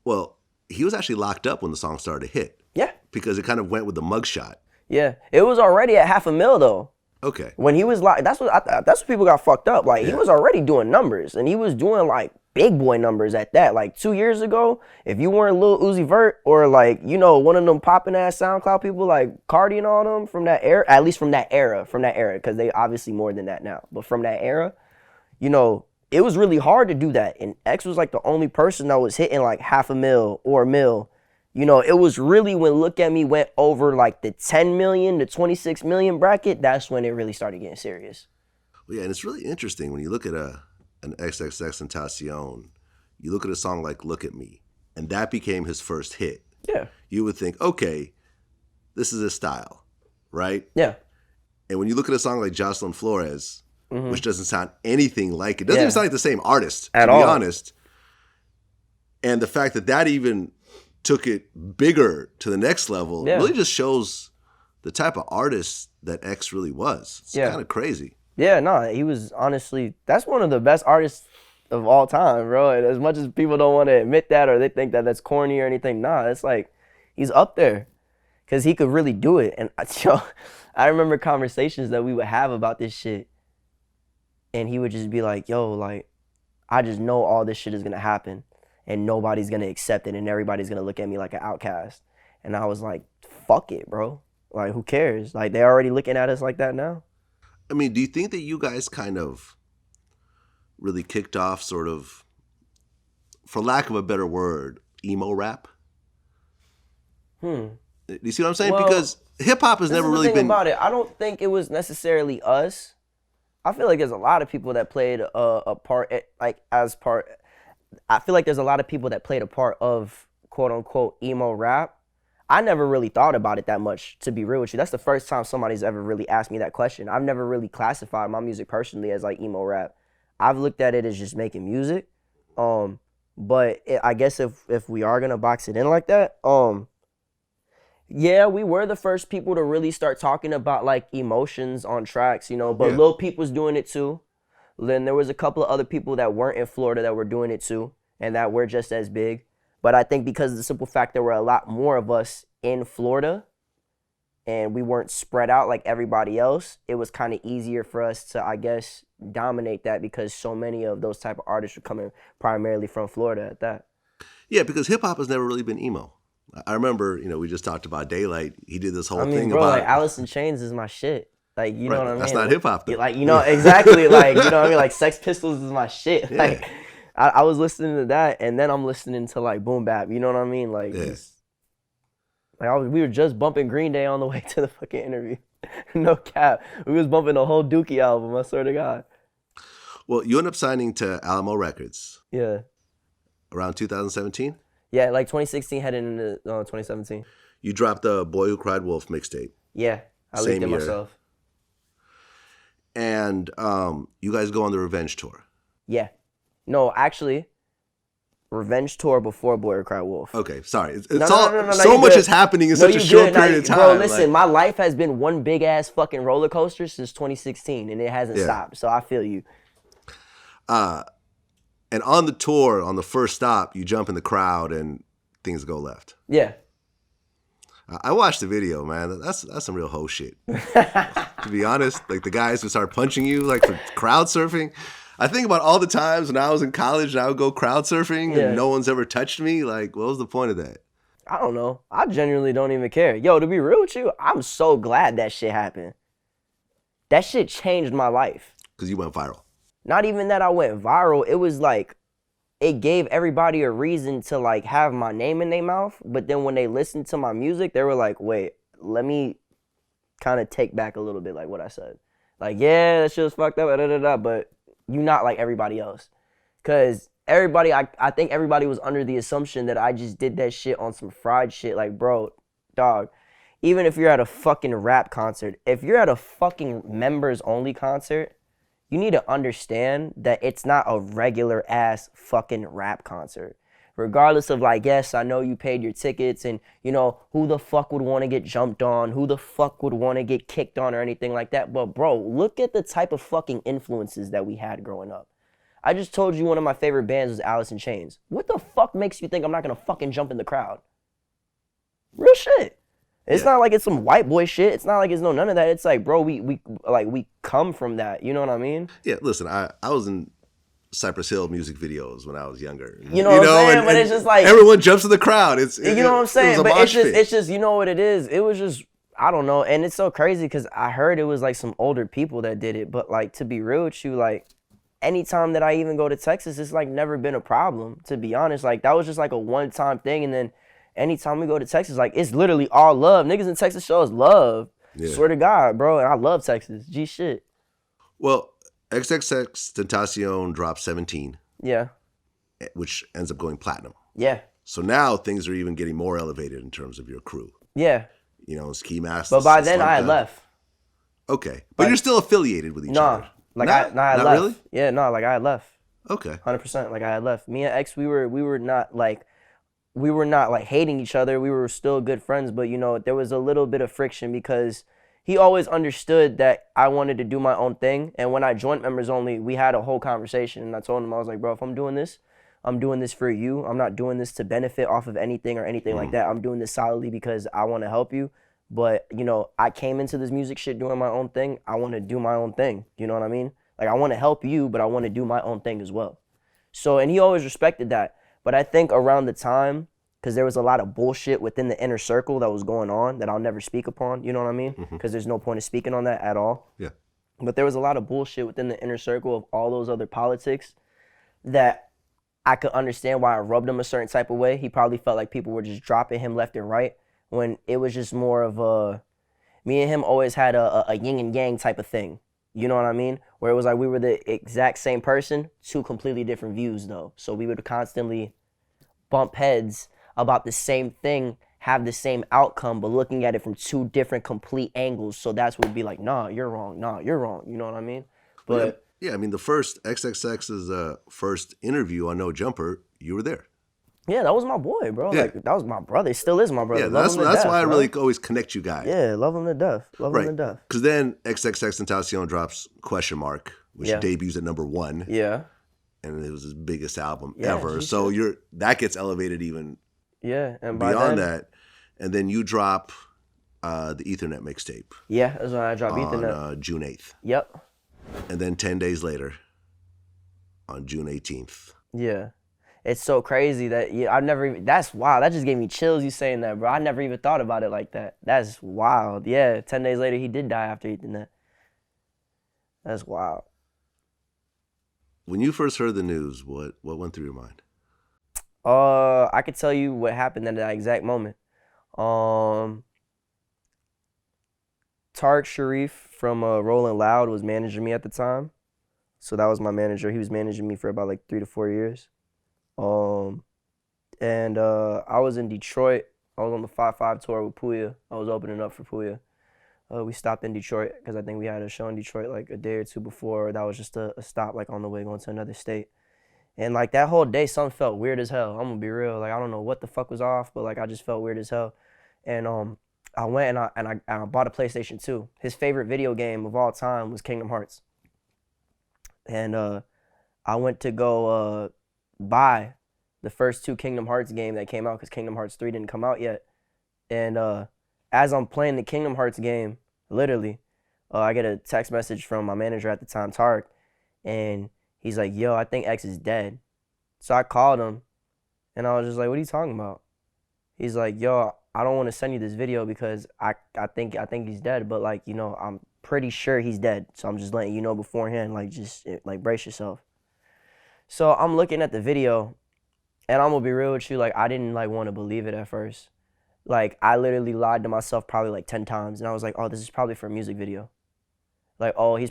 Well, he was actually locked up when the song started to hit. Yeah. Because it kind of went with the mugshot. Yeah, it was already at $500,000 though. Okay. When he was like, that's what people got fucked up. Like, he was already doing numbers, and he was doing like big boy numbers at that. Like 2 years ago, if you weren't Lil Uzi Vert or like, you know, one of them popping ass SoundCloud people like Cardi and all them from that era, at least from that era, because they obviously more than that now, but from that era, you know, it was really hard to do that. And X was like the only person that was hitting like $500,000 or $1 million. You know, it was really when Look At Me went over like the 10 million to 26 million bracket, that's when it really started getting serious. Well, yeah, and it's really interesting when you look at an XXXTentacion, you look at a song like Look At Me, and that became his first hit. Yeah. You would think, okay, this is his style, right? Yeah. And when you look at a song like Jocelyn Flores, which doesn't sound anything like it, doesn't even sound like the same artist, to be honest. And the fact that that even took it bigger to the next level really just shows the type of artist that X really was. It's kind of crazy. Yeah, no, he was honestly, that's one of the best artists of all time, bro. And as much as people don't want to admit that or they think that that's corny or anything, nah, it's like he's up there because he could really do it. And I remember conversations that we would have about this shit. And he would just be like, yo, like, I just know all this shit is going to happen and nobody's going to accept it and everybody's going to look at me like an outcast. And I was like, fuck it, bro. Like, who cares? Like, they're already looking at us like that now. I mean, do you think that you guys kind of really kicked off sort of, for lack of a better word, emo rap? Do you see what I'm saying? Well, because hip-hop has never really been... about it. I don't think it was necessarily us. I feel like there's a lot of people that played a part, like as part. I feel like there's a lot of people that played a part of quote unquote emo rap. I never really thought about it that much, to be real with you. That's the first time somebody's ever really asked me that question. I've never really classified my music personally as like emo rap. I've looked at it as just making music. But I guess if we are gonna box it in like that, yeah, we were the first people to really start talking about like emotions on tracks, you know, but Lil Peep was doing it too. Then there was a couple of other people that weren't in Florida that were doing it too and that were just as big. But I think because of the simple fact there were a lot more of us in Florida and we weren't spread out like everybody else, it was kind of easier for us to, I guess, dominate that because so many of those type of artists were coming primarily from Florida at that. Yeah, because hip-hop has never really been emo. I remember, you know, we just talked about Daylight. He did this whole thing bro, about... like Alice in Chains is my shit. Like, you know what I mean? That's not hip-hop, though. Like, you know, exactly. Like, you know what I mean? Like, Sex Pistols is my shit. Yeah. Like, I was listening to that, and then I'm listening to, like, Boom Bap. You know what I mean? Like, we were just bumping Green Day on the way to the fucking interview. No cap. We was bumping the whole Dookie album, I swear to God. Well, you end up signing to Alamo Records. Yeah. Around 2017? Yeah, like 2016 heading into 2017. You dropped the Boy Who Cried Wolf mixtape. Yeah, I leaked it myself. And you guys go on the Revenge Tour. Yeah. No, actually, Revenge Tour before Boy Who Cried Wolf. Okay, sorry. It's no, so much is happening in such a short period of time. Bro, listen, my life has been one big ass fucking roller coaster since 2016, and it hasn't stopped. So I feel you. And on the tour, on the first stop, you jump in the crowd and things go left. Yeah. I watched the video, man. That's some real hoe shit. To be honest, like the guys who start punching you, like for crowd surfing. I think about all the times when I was in college and I would go crowd surfing and no one's ever touched me. Like, what was the point of that? I don't know. I genuinely don't even care. Yo, to be real with you, I'm so glad that shit happened. That shit changed my life. Because you went viral. Not even that I went viral. It was like, it gave everybody a reason to like have my name in their mouth. But then when they listened to my music, they were like, wait, let me kind of take back a little bit like what I said. Like, yeah, that shit was fucked up, but you not like everybody else. Because everybody, I think everybody was under the assumption that I just did that shit on some fried shit. Like, bro, dog, even if you're at a fucking rap concert, if you're at a fucking members only concert, you need to understand that it's not a regular ass fucking rap concert. Regardless of like, yes, I know you paid your tickets and, you know, who the fuck would want to get jumped on? Who the fuck would want to get kicked on or anything like that? But bro, look at the type of fucking influences that we had growing up. I just told you one of my favorite bands was Alice in Chains. What the fuck makes you think I'm not going to fucking jump in the crowd? Real shit. It's not like it's some white boy shit. It's not like it's none of that. It's like, bro, we come from that. You know what I mean? Yeah, listen, I was in Cypress Hill music videos when I was younger. You know what I'm saying? But it's just like everyone jumps in the crowd. You know what I'm saying? But it's just you know what it is. It was just I don't know, and it's so crazy because I heard it was like some older people that did it. But like to be real with you, like anytime that I even go to Texas, it's like never been a problem. To be honest, like that was just like a one-time thing, and then anytime we go to Texas, like it's literally all love. Niggas in Texas show us love. Yeah. Swear to God, bro, and I love Texas. G shit. Well, XXXTentacion dropped 17. Yeah. Which ends up going platinum. Yeah. So now things are even getting more elevated in terms of your crew. Yeah. You know, Ski Mask. But by then I had left. Okay. But you're still affiliated with each other. Like I had left. Really? Yeah, no, like I had left. Okay. 100%. Like I had left. Me and X, we were not like hating each other. We were still good friends, but you know, there was a little bit of friction because he always understood that I wanted to do my own thing. And when I joined Members Only, we had a whole conversation. And I told him, I was like, bro, if I'm doing this for you. I'm not doing this to benefit off of anything or anything like that. I'm doing this solidly because I want to help you. But, you know, I came into this music shit doing my own thing. I want to do my own thing. You know what I mean? Like, I want to help you, but I want to do my own thing as well. So, and he always respected that. But I think around the time, because there was a lot of bullshit within the inner circle that was going on that I'll never speak upon, you know what I mean? Because there's no point in speaking on that at all. Yeah. But there was a lot of bullshit within the inner circle of all those other politics that I could understand why I rubbed him a certain type of way. He probably felt like people were just dropping him left and right when it was just more of a, me and him always had a yin and yang type of thing. You know what I mean? Where it was like we were the exact same person, two completely different views though. So we would constantly bump heads about the same thing, have the same outcome, but looking at it from two different complete angles. So that's what would be like, nah, you're wrong. Nah, you're wrong. You know what I mean? But yeah, I mean, the first XXX's first interview on No Jumper, you were there. Yeah, that was my boy, bro. Yeah. Like that was my brother. He still is my brother. Yeah, that's why I really always connect you guys. Yeah, love him to death. Love him to death. Because then XXXTentacion drops Question Mark, which debuts at #1. Yeah. And it was his biggest album ever. So that gets elevated even and beyond that. And then you drop the Ethernet mixtape. Yeah, that's when I dropped Ethernet. On June 8th. Yep. And then 10 days later, on June 18th. Yeah. It's so crazy that I've never even, that's wild. That just gave me chills, you saying that, bro. I never even thought about it like that. That's wild. Yeah, 10 days later, he did die after Ethernet. That's wild. When you first heard the news, what went through your mind? I could tell you what happened at that exact moment. Tarek Sharif from Rolling Loud was managing me at the time. So that was my manager. He was managing me for about like 3 to 4 years. And I was in Detroit. I was on the 5-5 tour with Puya. I was opening up for Puya. We stopped in Detroit because I think we had a show in Detroit like a day or two before. That was just a stop like on the way going to another state. And like that whole day, something felt weird as hell. I'm gonna be real. Like I don't know what the fuck was off, but like I just felt weird as hell. And I went and I bought a PlayStation 2. His favorite video game of all time was Kingdom Hearts. And I went to go buy the first 2 Kingdom Hearts game that came out because Kingdom Hearts 3 didn't come out yet. And as I'm playing the Kingdom Hearts game, literally, I get a text message from my manager at the time, Tarek, and he's like, yo, I think X is dead. So I called him, and I was just like, what are you talking about? He's like, yo, I don't want to send you this video because I think he's dead, but like, you know, I'm pretty sure he's dead. So I'm just letting you know beforehand, like, just like brace yourself. So I'm looking at the video, and I'm gonna be real with you, like I didn't like want to believe it at first. Like I literally lied to myself probably like 10 times, and I was like, oh, this is probably for a music video. Like, oh, this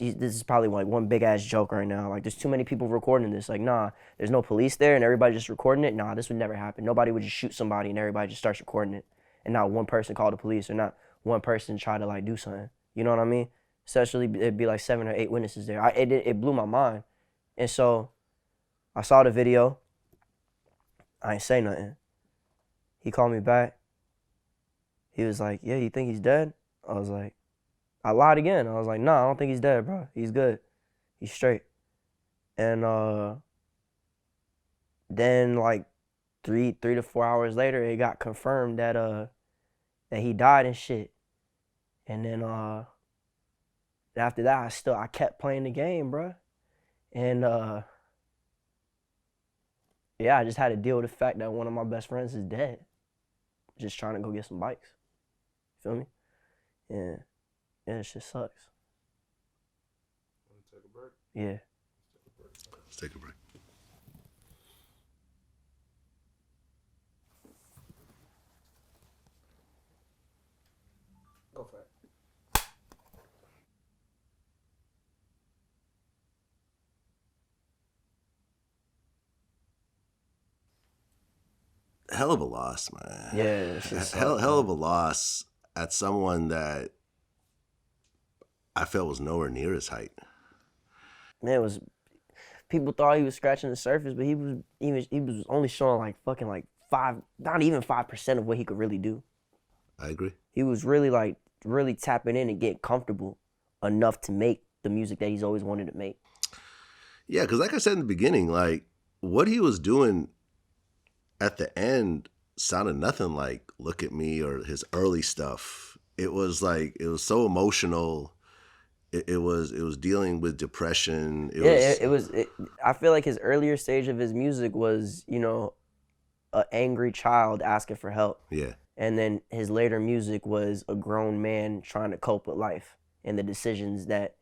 is probably like one big ass joke right now. Like there's too many people recording this. Like, nah, there's no police there and everybody just recording it. Nah, this would never happen. Nobody would just shoot somebody and everybody just starts recording it. And not one person call the police or not one person try to like do something. You know what I mean? Especially it'd be like 7 or 8 witnesses there. It blew my mind. And so I saw the video. I ain't say nothing. He called me back. He was like, yeah, you think he's dead? I was like, I lied again. I was like, nah, I don't think he's dead, bro. He's good. He's straight. And then like 3 to 4 hours later, it got confirmed that that he died and shit. And then after that, I kept playing the game, bro. And yeah, I just had to deal with the fact that one of my best friends is dead. Just trying to go get some bikes. Feel me? Yeah. Yeah, it just sucks. Want to take a break? Yeah. Let's take a break. Go for it. Hell of a loss, man. Yeah, it's just hell of a loss at someone that I felt was nowhere near his height. Man, it was, people thought he was scratching the surface, but he was only showing like fucking like 5, not even 5% of what he could really do. I agree. He was really tapping in and getting comfortable enough to make the music that he's always wanted to make. Yeah, because like I said in the beginning, like what he was doing at the end sounded nothing like Look at Me or his early stuff. It was like, it was so emotional. It was dealing with depression. I feel like his earlier stage of his music was, you know, an angry child asking for help. Yeah. And then his later music was a grown man trying to cope with life and the decisions that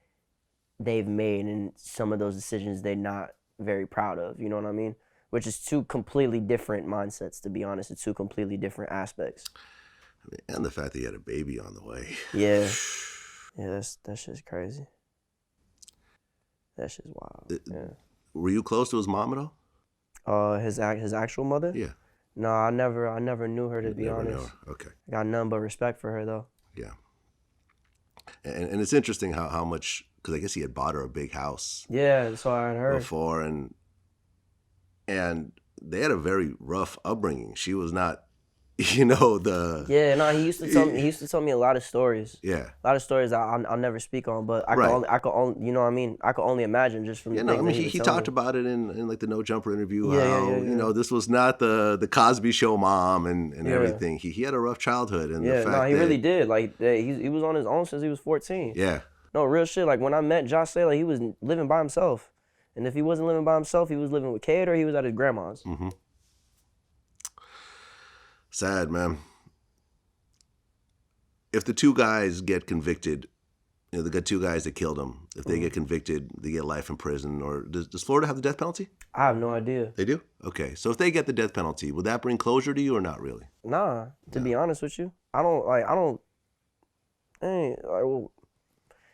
they've made, and some of those decisions they're not very proud of, you know what I mean? Which is two completely different mindsets, to be honest. It's two completely different aspects. I mean, and the fact that he had a baby on the way. Yeah. Yeah, that's just crazy. That's just wild. Yeah. Were you close to his mom at all? His actual mother? Yeah. No, I never knew her, to be honest. Okay. I got none but respect for her though. Yeah. And it's interesting how much, because I guess he had bought her a big house. Yeah, so I had heard before, and they had a very rough upbringing. She was not, you know, Yeah, no, he used to tell me a lot of stories. Yeah. A lot of stories that I'll never speak on, but I could only, you know what I mean? I could only imagine just from the things I mean, that he talked about it in like the No Jumper interview, you know, this was not the Cosby Show mom and everything. He had a rough childhood, and the fact he really did. Like he was on his own since he was 14. Yeah. No, real shit. Like when I met Josh Saylor, he was living by himself. And if he wasn't living by himself, he was living with Kate or he was at his grandma's. Mm-hmm. Sad, man. If the two guys get convicted, you know, they got two guys that killed him. If they get convicted, they get life in prison. Or does Florida have the death penalty? I have no idea. They do? Okay. So if they get the death penalty, would that bring closure to you or not really? Nah, to be honest with you.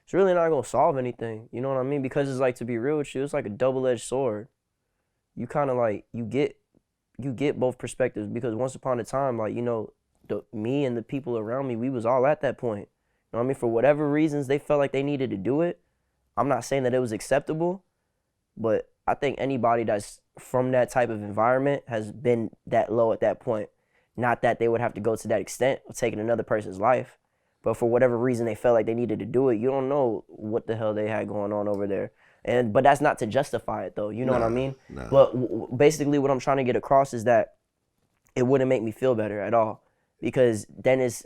It's really not gonna solve anything. You know what I mean? Because it's like, to be real with you, it's like a double-edged sword. You kind of like, you get both perspectives, because once upon a time, like, you know, me and the people around me, we was all at that point. You know what I mean? For whatever reasons they felt like they needed to do it. I'm not saying that it was acceptable, but I think anybody that's from that type of environment has been that low at that point. Not that they would have to go to that extent of taking another person's life, but for whatever reason they felt like they needed to do it. You don't know what the hell they had going on over there. But that's not to justify it though. You know what I mean? No. But basically what I'm trying to get across is that it wouldn't make me feel better at all, because then it's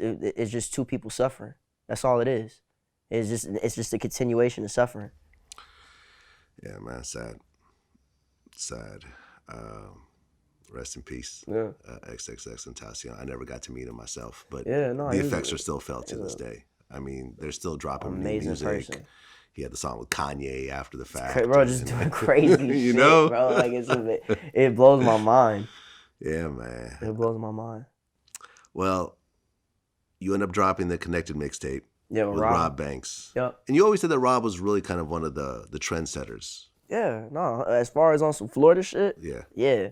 just two people suffering. That's all it is. It's just a continuation of suffering. Yeah, man, sad. Rest in peace. Yeah. XXXTentacion. I never got to meet him myself, but the effects are still felt to this day. I mean, they're still dropping new music. Person. He had the song with Kanye after the fact. Bro, just doing crazy you shit, know? bro. Like, it blows my mind. Yeah, man. It blows my mind. Well, you end up dropping the Connected mixtape with Rob Banks. Yep. And you always said that Rob was really kind of one of the trendsetters. Yeah, no. As far as on some Florida shit, yeah.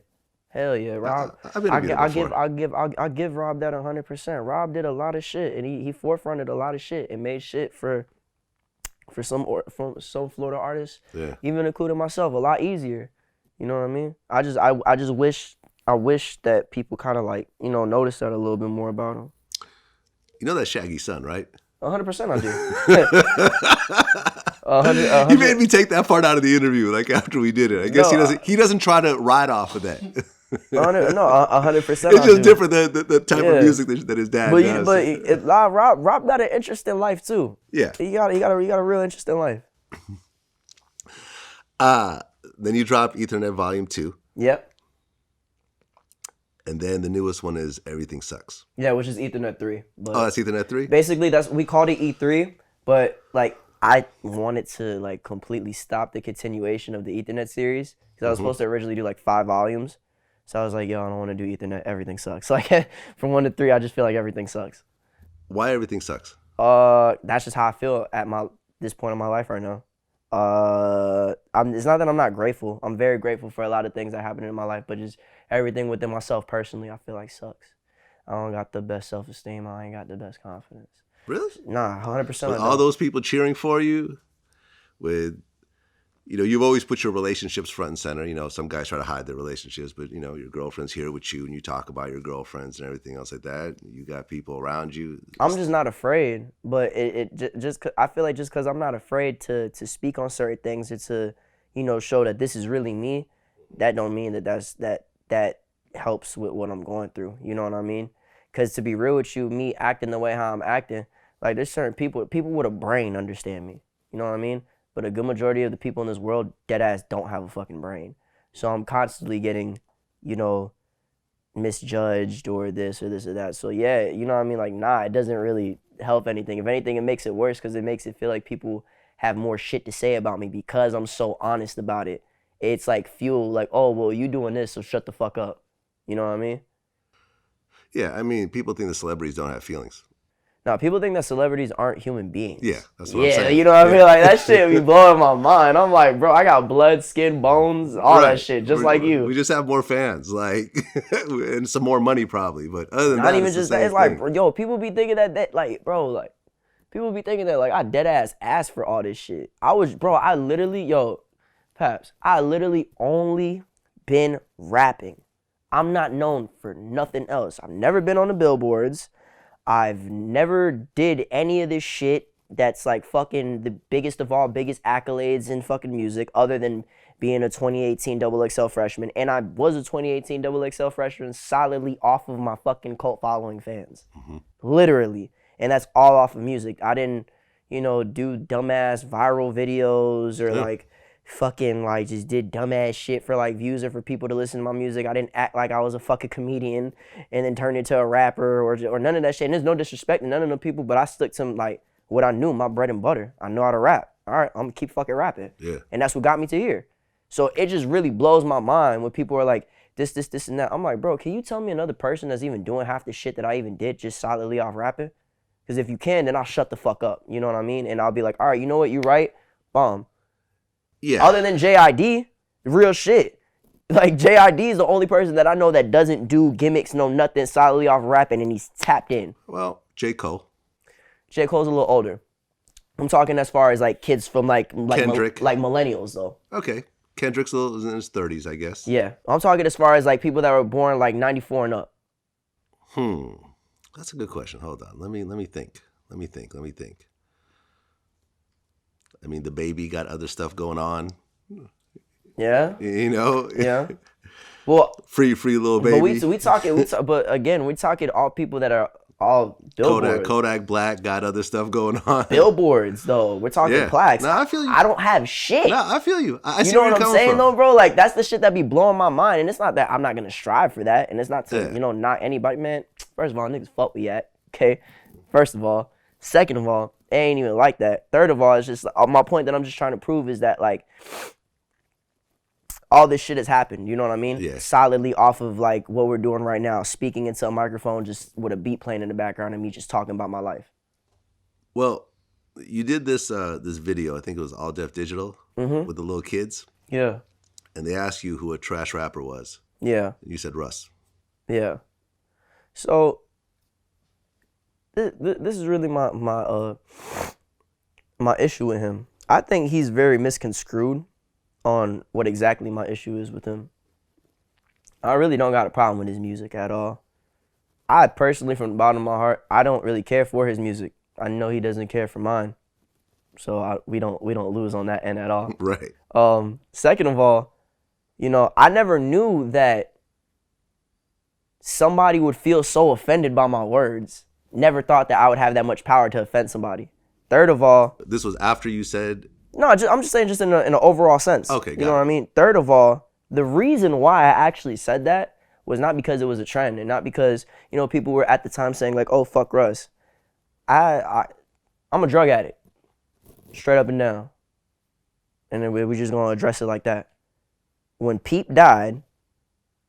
Hell yeah, Rob. I give Rob that 100%. Rob did a lot of shit, and he forefronted a lot of shit and made shit for some Florida artists, even including myself, a lot easier. You know what I mean? I just wish that people kind of like, you know, notice that a little bit more about him. You know that's Shaggy's son, right? 100% I do. 100. He made me take that part out of the interview, like after we did it. I guess he doesn't try to ride off of that. 100%. It's just different the type of music that his dad does. Rob got an interesting life too. Yeah, he got a real interesting life. Then you drop Ethernet Volume 2. Yep. And then the newest one is Everything Sucks. Yeah, which is Ethernet 3. But oh, that's Ethernet 3? Basically, we called it E3, but like I wanted to like completely stop the continuation of the Ethernet series because I was supposed to originally do like 5 volumes. So I was like, yo, I don't want to do Ethernet. Everything sucks. Like from 1 to 3, I just feel like everything sucks. Why Everything Sucks? That's just how I feel at this point in my life right now. It's not that I'm not grateful. I'm very grateful for a lot of things that happen in my life, but just everything within myself personally, I feel like sucks. I don't got the best self-esteem. I ain't got the best confidence. Really? Nah, 100%. With all those people cheering for you, with, you know, you've always put your relationships front and center. You know, some guys try to hide their relationships, but, you know, your girlfriend's here with you and you talk about your girlfriends and everything else like that. You got people around you. I'm just not afraid, but I feel like just because I'm not afraid to speak on certain things or to, you know, show that this is really me, that don't mean that helps with what I'm going through. You know what I mean? Because to be real with you, me acting the way how I'm acting, like there's certain people with a brain understand me. You know what I mean? But a good majority of the people in this world, dead ass, don't have a fucking brain. So I'm constantly getting, you know, misjudged or this or that. So yeah, you know what I mean? Like, nah, it doesn't really help anything. If anything, it makes it worse because it makes it feel like people have more shit to say about me because I'm so honest about it. It's like fuel, like, oh, well, you doing this, so shut the fuck up. You know what I mean? Yeah, I mean, people think the celebrities don't have feelings. No, people think that celebrities aren't human beings. Yeah, that's what I'm saying. Yeah, you know what I mean? Like, that shit be blowing my mind. I'm like, bro, I got blood, skin, bones, all that shit, just like you. We just have more fans, like, and some more money probably. But other than Not that, even it's just the that. same It's like, thing. yo, people be thinking that, like, bro, like, people be thinking that, like, I dead ass asked for all this shit. I literally only been rapping. I'm not known for nothing else. I've never been on the billboards. I've never did any of this shit that's like fucking the biggest accolades in fucking music other than being a 2018 XXL freshman. And I was a 2018 XXL freshman solidly off of my fucking cult following fans. Mm-hmm. Literally. And that's all off of music. I didn't, you know, do dumbass viral videos or like fucking like just did dumbass shit for like views or for people to listen to my music. I didn't act like I was a fucking comedian and then turn into a rapper or none of that shit. And there's no disrespect to none of them people, but I stuck to like what I knew, my bread and butter. I know how to rap. All right, I'm gonna keep fucking rapping. Yeah. And that's what got me to here. So it just really blows my mind when people are like, this, and that. I'm like, bro, can you tell me another person that's even doing half the shit that I even did just solidly off rapping? Because if you can, then I'll shut the fuck up. You know what I mean? And I'll be like, all right, you know what? You right. Bomb. Yeah. Other than JID, real shit. Like, JID is the only person that I know that doesn't do gimmicks, no nothing, solidly off rapping, and he's tapped in. Well, J. Cole. J. Cole's a little older. I'm talking as far as, like, kids from, like Kendrick. like millennials, though. Okay. Kendrick's in his 30s, I guess. Yeah. I'm talking as far as, like, people that were born, like, 94 and up. That's a good question. Hold on. Let me think. Let me think. I mean, the baby got other stuff going on. Yeah. You know? Yeah. Well, free little baby. But but again, we talking all people that are all billboards. Kodak Black got other stuff going on. Billboards, though. We're talking plaques. No, I feel you. I don't have shit. No, I feel you. I see you know where what you're I'm coming saying, from. though, bro? Like, that's the shit that be blowing my mind. And it's not that I'm not going to strive for that. And it's not to, you know, not anybody. Man, first of all, niggas fuck we at. Okay? First of all. Second of all, it ain't even like that. Third of all, it's just my point that I'm just trying to prove is that, like, all this shit has happened. You know what I mean? Yeah. Solidly off of, like, what we're doing right now. Speaking into a microphone just with a beat playing in the background and me just talking about my life. Well, you did this video, I think it was All Def Digital, with the little kids. Yeah. And they asked you who a trash rapper was. Yeah. And you said Russ. Yeah. So this is really my issue with him. I think he's very misconstrued on what exactly my issue is with him. I really don't got a problem with his music at all. I personally, from the bottom of my heart, I don't really care for his music. I know he doesn't care for mine. So we don't lose on that end at all. Right. Second of all, you know, I never knew that somebody would feel so offended by my words. Never thought that I would have that much power to offend somebody. Third of all, this was after you said. No, I'm just saying, just in an overall sense. Okay, you know what I mean. Third of all, the reason why I actually said that was not because it was a trend and not because, you know, people were at the time saying like, oh, fuck Russ. I'm a drug addict, straight up and down. And then we're just going to address it like that. When Peep died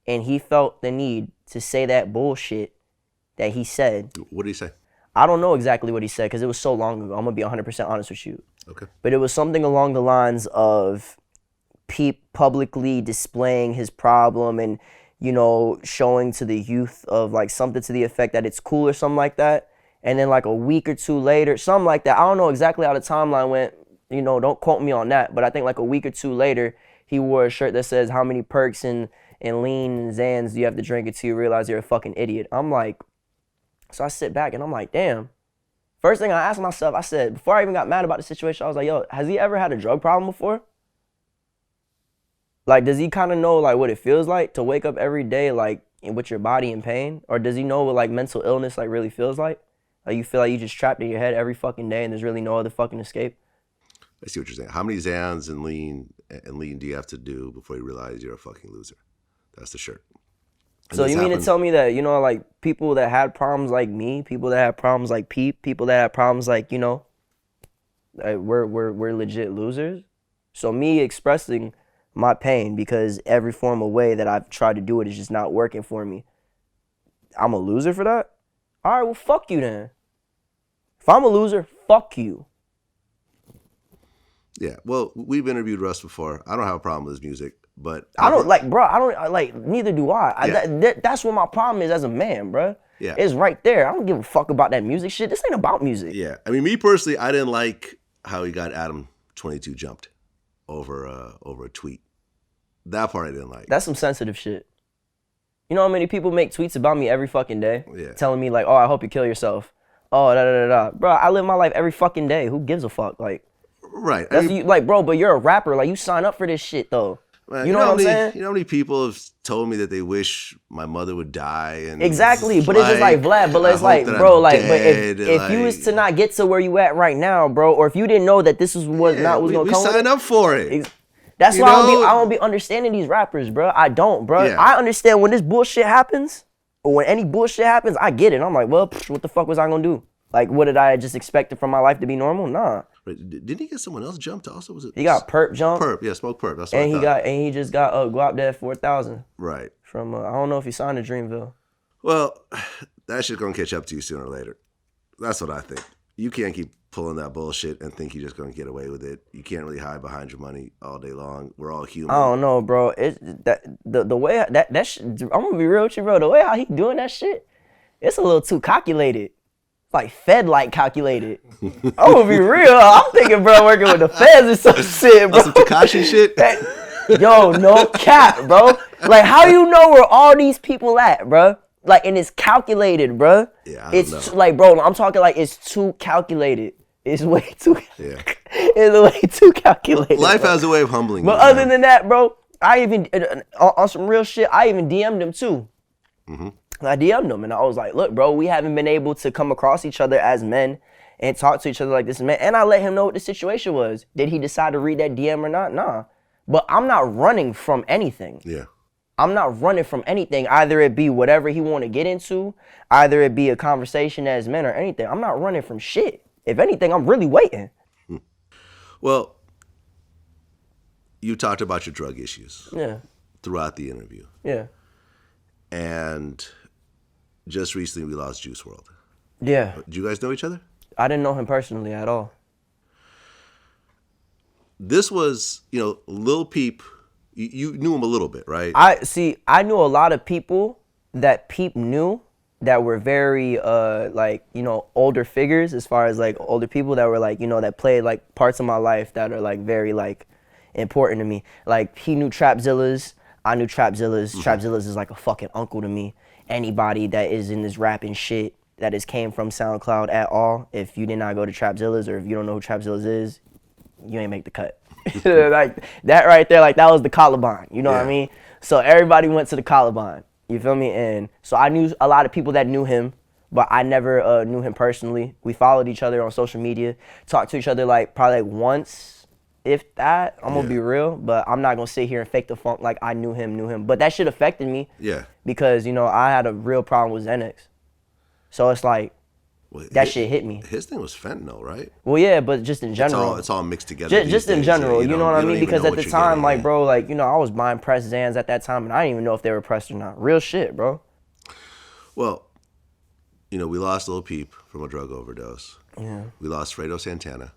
and he felt the need to say that bullshit that he said. What did he say? I don't know exactly what he said because it was so long ago. I'm going to be 100% honest with you. Okay. But it was something along the lines of Peep publicly displaying his problem and, you know, showing to the youth of like something to the effect that it's cool or something like that. And then like a week or two later, something like that. I don't know exactly how the timeline went. You know, don't quote me on that. But I think like a week or two later, he wore a shirt that says, how many perks and lean and Zans do you have to drink until you realize you're a fucking idiot? I'm like, so I sit back and I'm like, damn. First thing I asked myself, I said, before I even got mad about the situation, I was like, yo, has he ever had a drug problem before? Like, does he kind of know like what it feels like to wake up every day like with your body in pain? Or does he know what like mental illness like really feels like? Like you feel like you just trapped in your head every fucking day and there's really no other fucking escape? I see what you're saying. How many Zans and lean do you have to do before you realize you're a fucking loser? That's the shirt. And so you mean to tell me that, you know, like people that had problems like me, people that had problems like Peep, people that had problems like, you know, like we're legit losers? So me expressing my pain because every form of way that I've tried to do it is just not working for me, I'm a loser for that? All right, well, fuck you then. If I'm a loser, fuck you. Yeah, well, we've interviewed Russ before. I don't have a problem with his music, but I don't like, bro. I don't like. Neither do I. Yeah. That's what my problem is as a man, bro. Yeah, it's right there. I don't give a fuck about that music shit. This ain't about music. Yeah, I mean, me personally, I didn't like how he got Adam 22 jumped over a tweet. That part I didn't like. That's some sensitive shit. You know how many people make tweets about me every fucking day, telling me like, "Oh, I hope you kill yourself." Oh, da da da da. Bro, I live my life every fucking day. Who gives a fuck? Like. Right. That's you, like, bro, but you're a rapper. Like, you sign up for this shit, though. Man, you know what I'm saying? You know how many people have told me that they wish my mother would die? And exactly, but it's just like, Vlad, but it's like, bro, like, dead, but if you was to not get to where you at right now, bro, or if you didn't know that this was not what's gonna come, we sign up for it. That's why I don't be understanding these rappers, bro. I don't, bro. Yeah. I understand when this bullshit happens, or when any bullshit happens, I get it. I'm like, well, what the fuck was I gonna do? Like, what did I just expect from my life to be normal? Nah. Didn't he get someone else jumped also? Was it? He got perp jumped. Perp, yeah, smoke perp. That's what I thought. And he just got Guap Dead 4,000. Right. From I don't know if he signed to Dreamville. Well, that shit's gonna catch up to you sooner or later. That's what I think. You can't keep pulling that bullshit and think you're just gonna get away with it. You can't really hide behind your money all day long. We're all human. I don't know, bro. The way that shit, I'm gonna be real with you, bro. The way how he doing that shit, it's a little too calculated. Like Fed-like calculated. I'm gonna be real. I'm thinking, bro, working with the feds or some shit, bro. Some Tekashi shit. Yo, no cap, bro. Like, how you know where all these people at, bro? Like, and it's calculated, bro. Yeah, I don't know. Like, bro, I'm talking like it's too calculated. It's way too. Yeah. It's way too calculated. Life bro. Has a way of humbling you. But other than that, bro, I even on some real shit. I even DM'd him too. Mm-hmm. I DM'd him and I was like, look, bro, we haven't been able to come across each other as men and talk to each other like this man. And I let him know what the situation was. Did he decide to read that DM or not? Nah. But I'm not running from anything. Yeah. I'm not running from anything. Either it be whatever he want to get into, either it be a conversation as men or anything. I'm not running from shit. If anything, I'm really waiting. Well, you talked about your drug issues. Yeah. Throughout the interview. Yeah. And just recently we lost Juice WRLD. Yeah. Did you guys know each other? I didn't know him personally at all. This was, Lil Peep. You knew him a little bit, right? I knew a lot of people that Peep knew that were very older figures, as far as like older people that were like, that played like parts of my life that are like very like important to me. Like he knew Trapzillas, I knew Trapzillas. Mm-hmm. Trapzillas is like a fucking uncle to me. Anybody that is in this rapping shit that has came from SoundCloud at all, if you did not go to Trapzillas or if you don't know who Trapzillas is, you ain't make the cut. Like that right there, like that was the Columbine, you know what I mean? So everybody went to the Columbine, you feel me? And so I knew a lot of people that knew him, but I never knew him personally. We followed each other on social media, talked to each other like probably like once if that, I'm gonna be real, but I'm not gonna sit here and fake the funk like I knew him. But that shit affected me. Yeah. Because, you know, I had a real problem with Xanax. So it's like, that shit hit me. His thing was fentanyl, right? Well, yeah, but just in general. It's all mixed together. Just in general, you know what I mean? Because at the time, like, in. bro, like, you know, I was buying pressed Xans at that time, and I didn't even know if they were pressed or not. Real shit, bro. Well, you know, we lost Lil Peep from a drug overdose. Yeah. We lost Fredo Santana.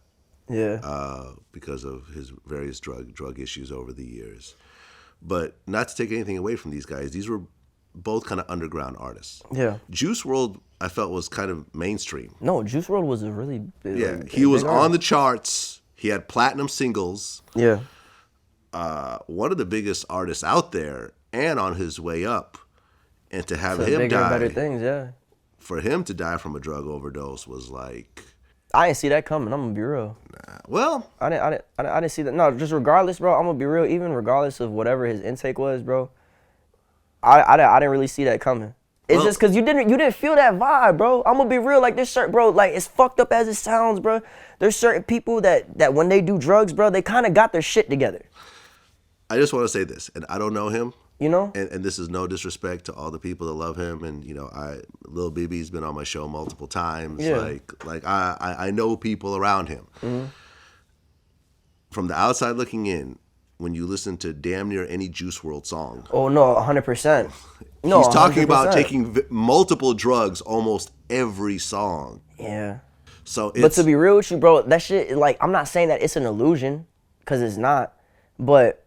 Yeah. Because of his various drug issues over the years. But not to take anything away from these guys, these were both kind of underground artists. Yeah. Juice WRLD, I felt, was kind of mainstream. No, Juice WRLD was a really big, yeah. He was on the charts. He had platinum singles. Yeah. One of the biggest artists out there, and on his way up. And to have him bigger die, and better things, yeah. For him to die from a drug overdose was like, I didn't see that coming. I'm gonna be real. nah. Well, I didn't see that. No, just regardless, bro. I'm gonna be real. Even regardless of whatever his intake was, bro. I didn't really see that coming. It's just because you didn't feel that vibe, bro. I'm gonna be real. Like, there's certain, bro. Like, as fucked up as it sounds, bro. There's certain people that when they do drugs, bro, they kind of got their shit together. I just want to say this, and I don't know him. You know? And this is no disrespect to all the people that love him. And, you know, Lil BB's been on my show multiple times. Yeah. Like I know people around him. Mm-hmm. From the outside looking in, when you listen to damn near any Juice WRLD song. Oh, no, 100%. No, he's talking 100%. about taking multiple drugs almost every song. Yeah. So but to be real with you, bro, that shit, like, I'm not saying that it's an illusion, because it's not. But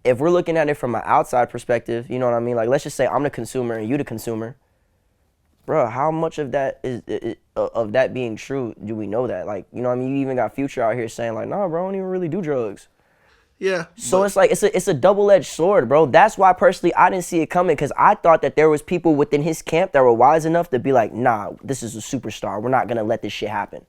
if we're looking at it from an outside perspective, you know what I mean? Like, let's just say I'm the consumer and you the consumer. Bro, how much of that is of that being true do we know that? Like, you know what I mean? You even got Future out here saying, like, nah, bro, I don't even really do drugs. Yeah. So it's like, it's a double-edged sword, bro. That's why, personally, I didn't see it coming, because I thought that there was people within his camp that were wise enough to be like, nah, this is a superstar. We're not going to let this shit happen.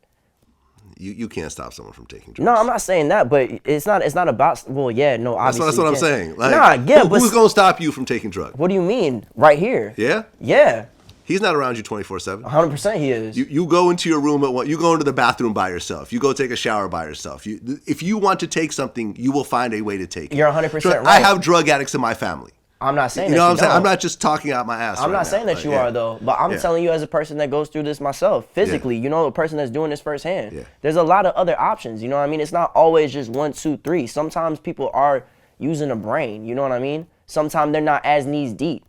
You can't stop someone from taking drugs. No, I'm not saying that, but it's not about, well, yeah, no, obviously. That's what I'm saying. Like, nah, yeah, but who's going to stop you from taking drugs? What do you mean? Right here. Yeah? Yeah. He's not around you 24/7. 100% he is. You go into your room you go into the bathroom by yourself. You go take a shower by yourself. If you want to take something, you will find a way to take it. You're 100% right. I have drug addicts in my family. I'm not saying you that know what you I'm saying? don't. I'm not just talking out my ass. I'm not saying that you are, though, but I'm telling you as a person that goes through this myself, physically, you know, a person that's doing this firsthand. Yeah. There's a lot of other options, you know what I mean? It's not always just 1, 2, 3. Sometimes people are using a brain, you know what I mean? Sometimes they're not as knees deep.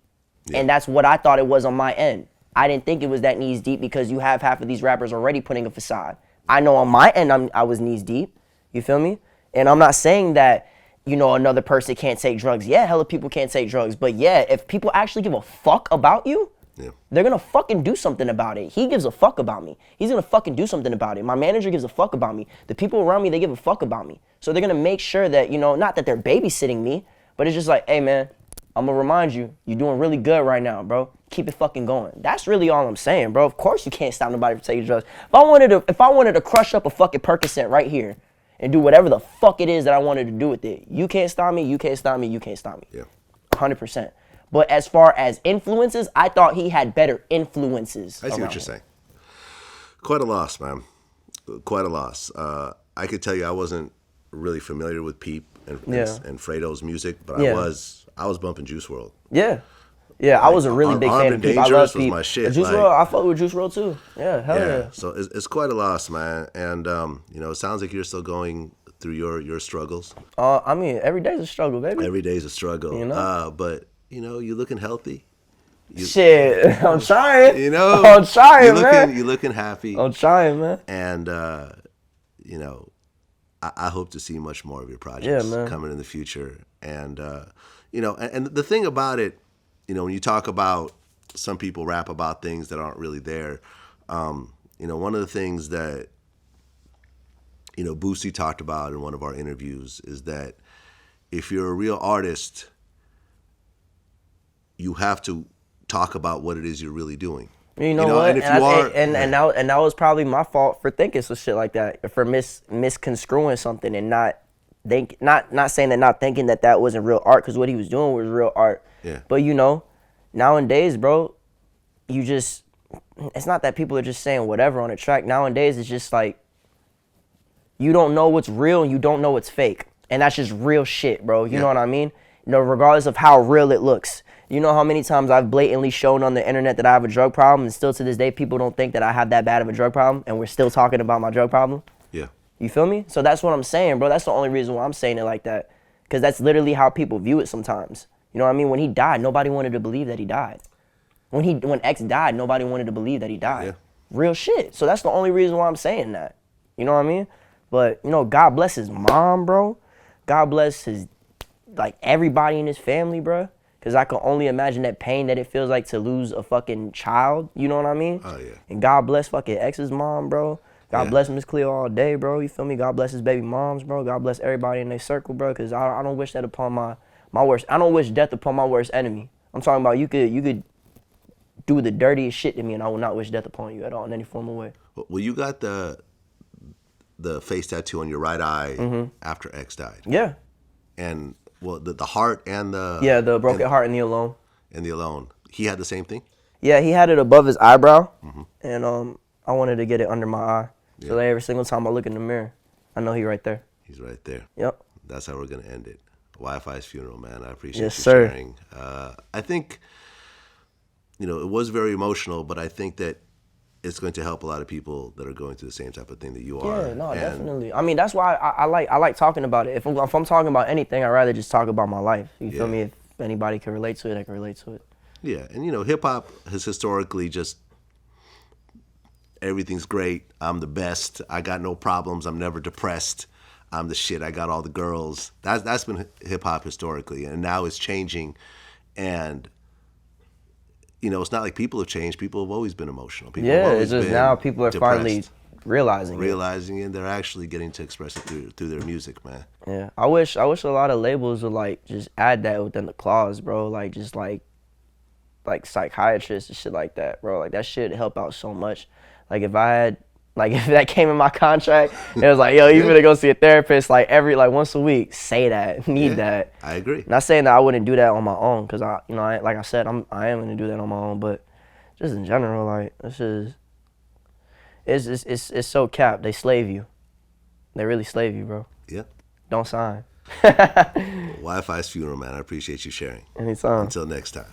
Yeah. And that's what I thought it was on my end. I didn't think it was that knees deep because you have half of these rappers already putting a facade. I know on my end I was knees deep, you feel me? And I'm not saying that, you know, another person can't take drugs. Yeah, hella people can't take drugs. But yeah, if people actually give a fuck about you, they're gonna fucking do something about it. He gives a fuck about me. He's gonna fucking do something about it. My manager gives a fuck about me. The people around me, they give a fuck about me. So they're gonna make sure that, you know, not that they're babysitting me, but it's just like, hey man, I'm gonna remind you, you're doing really good right now, bro. Keep it fucking going. That's really all I'm saying, bro. Of course you can't stop nobody from taking drugs. If I wanted to crush up a fucking Percocet right here, and do whatever the fuck it is that I wanted to do with it. You can't stop me, you can't stop me, you can't stop me. Yeah. 100%. But as far as influences, I thought he had better influences. I see what you're saying. Quite a loss, man. Quite a loss. I could tell you I wasn't really familiar with Peep and Fredo's music, but I was bumping Juice WRLD. Yeah. Yeah, I was a really big fan of Peep. I love Peep. My shit. Juice WRLD, I fuck with Juice WRLD too. Yeah, hell yeah. So it's quite a loss, man. And you know, it sounds like you're still going through your struggles. I mean, every day's a struggle, baby. Every day's a struggle. You know? But you know, you're looking healthy. Shit, I'm trying. You know, I'm trying, man. You're looking happy. I'm trying, man. And you know, I hope to see much more of your projects coming in the future. And you know, and the thing about it, you know, when you talk about some people rap about things that aren't really there, you know, one of the things that, you know, Boosie talked about in one of our interviews is that if you're a real artist, you have to talk about what it is you're really doing. You know what? And that was probably my fault for thinking some shit like that, for misconstruing something and not saying that, not thinking that wasn't real art, because what he was doing was real art. Yeah. But you know, nowadays, bro, it's not that people are just saying whatever on a track. Nowadays, it's just like, You don't know what's real and you don't know what's fake. And that's just real shit, bro. You know what I mean? You know, regardless of how real it looks. You know how many times I've blatantly shown on the internet that I have a drug problem, and still to this day people don't think that I have that bad of a drug problem, and we're still talking about my drug problem? Yeah. You feel me? So that's what I'm saying, bro. That's the only reason why I'm saying it like that. Because that's literally how people view it sometimes. You know what I mean? When he died, nobody wanted to believe that he died. When X died, nobody wanted to believe that he died. Yeah. Real shit. So that's the only reason why I'm saying that. You know what I mean? But, you know, God bless his mom, bro. God bless his, like, everybody in his family, bro. Because I can only imagine that pain that it feels like to lose a fucking child. You know what I mean? Oh, yeah. And God bless fucking X's mom, bro. God bless Miss Cleo all day, bro. You feel me? God bless his baby moms, bro. God bless everybody in their circle, bro. Because I don't wish that upon my worst. I don't wish death upon my worst enemy. I'm talking about you could do the dirtiest shit to me, and I will not wish death upon you at all in any form of way. Well, you got the face tattoo on your right eye after X died. Yeah. And well, the heart and the the broken heart and the alone. And the alone. He had the same thing. Yeah, he had it above his eyebrow, and I wanted to get it under my eye. So that every single time I look in the mirror, I know he's right there. He's right there. Yep. That's how we're gonna end it. Wi-Fi's funeral, man. I appreciate Yes, you sir. sharing. I think, you know, it was very emotional, but I think that it's going to help a lot of people that are going through the same type of thing that you are. Yeah, no, definitely. I mean, that's why I like talking about it. If I'm talking about anything, I'd rather just talk about my life. You feel me? If anybody can relate to it, I can relate to it. Yeah, and you know, hip hop has historically just everything's great. I'm the best. I got no problems. I'm never depressed. I'm the shit. I got all the girls. That's been hip hop historically, and now it's changing. And you know, it's not like people have changed. People have always been emotional. People have always it's just been now people are depressed, finally realizing it, and they're actually getting to express it through their music, man. Yeah, I wish a lot of labels would like just add that within the clause, bro. Like just like psychiatrists and shit like that, bro. Like that shit help out so much. Like if that came in my contract, it was like, yo, you better go see a therapist like once a week. Say that, need that. I agree. Not saying that I wouldn't do that on my own, cause like I said, I am gonna do that on my own. But just in general, like it's so capped. They slave you. They really slave you, bro. Yeah. Don't sign. Wi-Fi's funeral, man. I appreciate you sharing. Anytime. Until next time.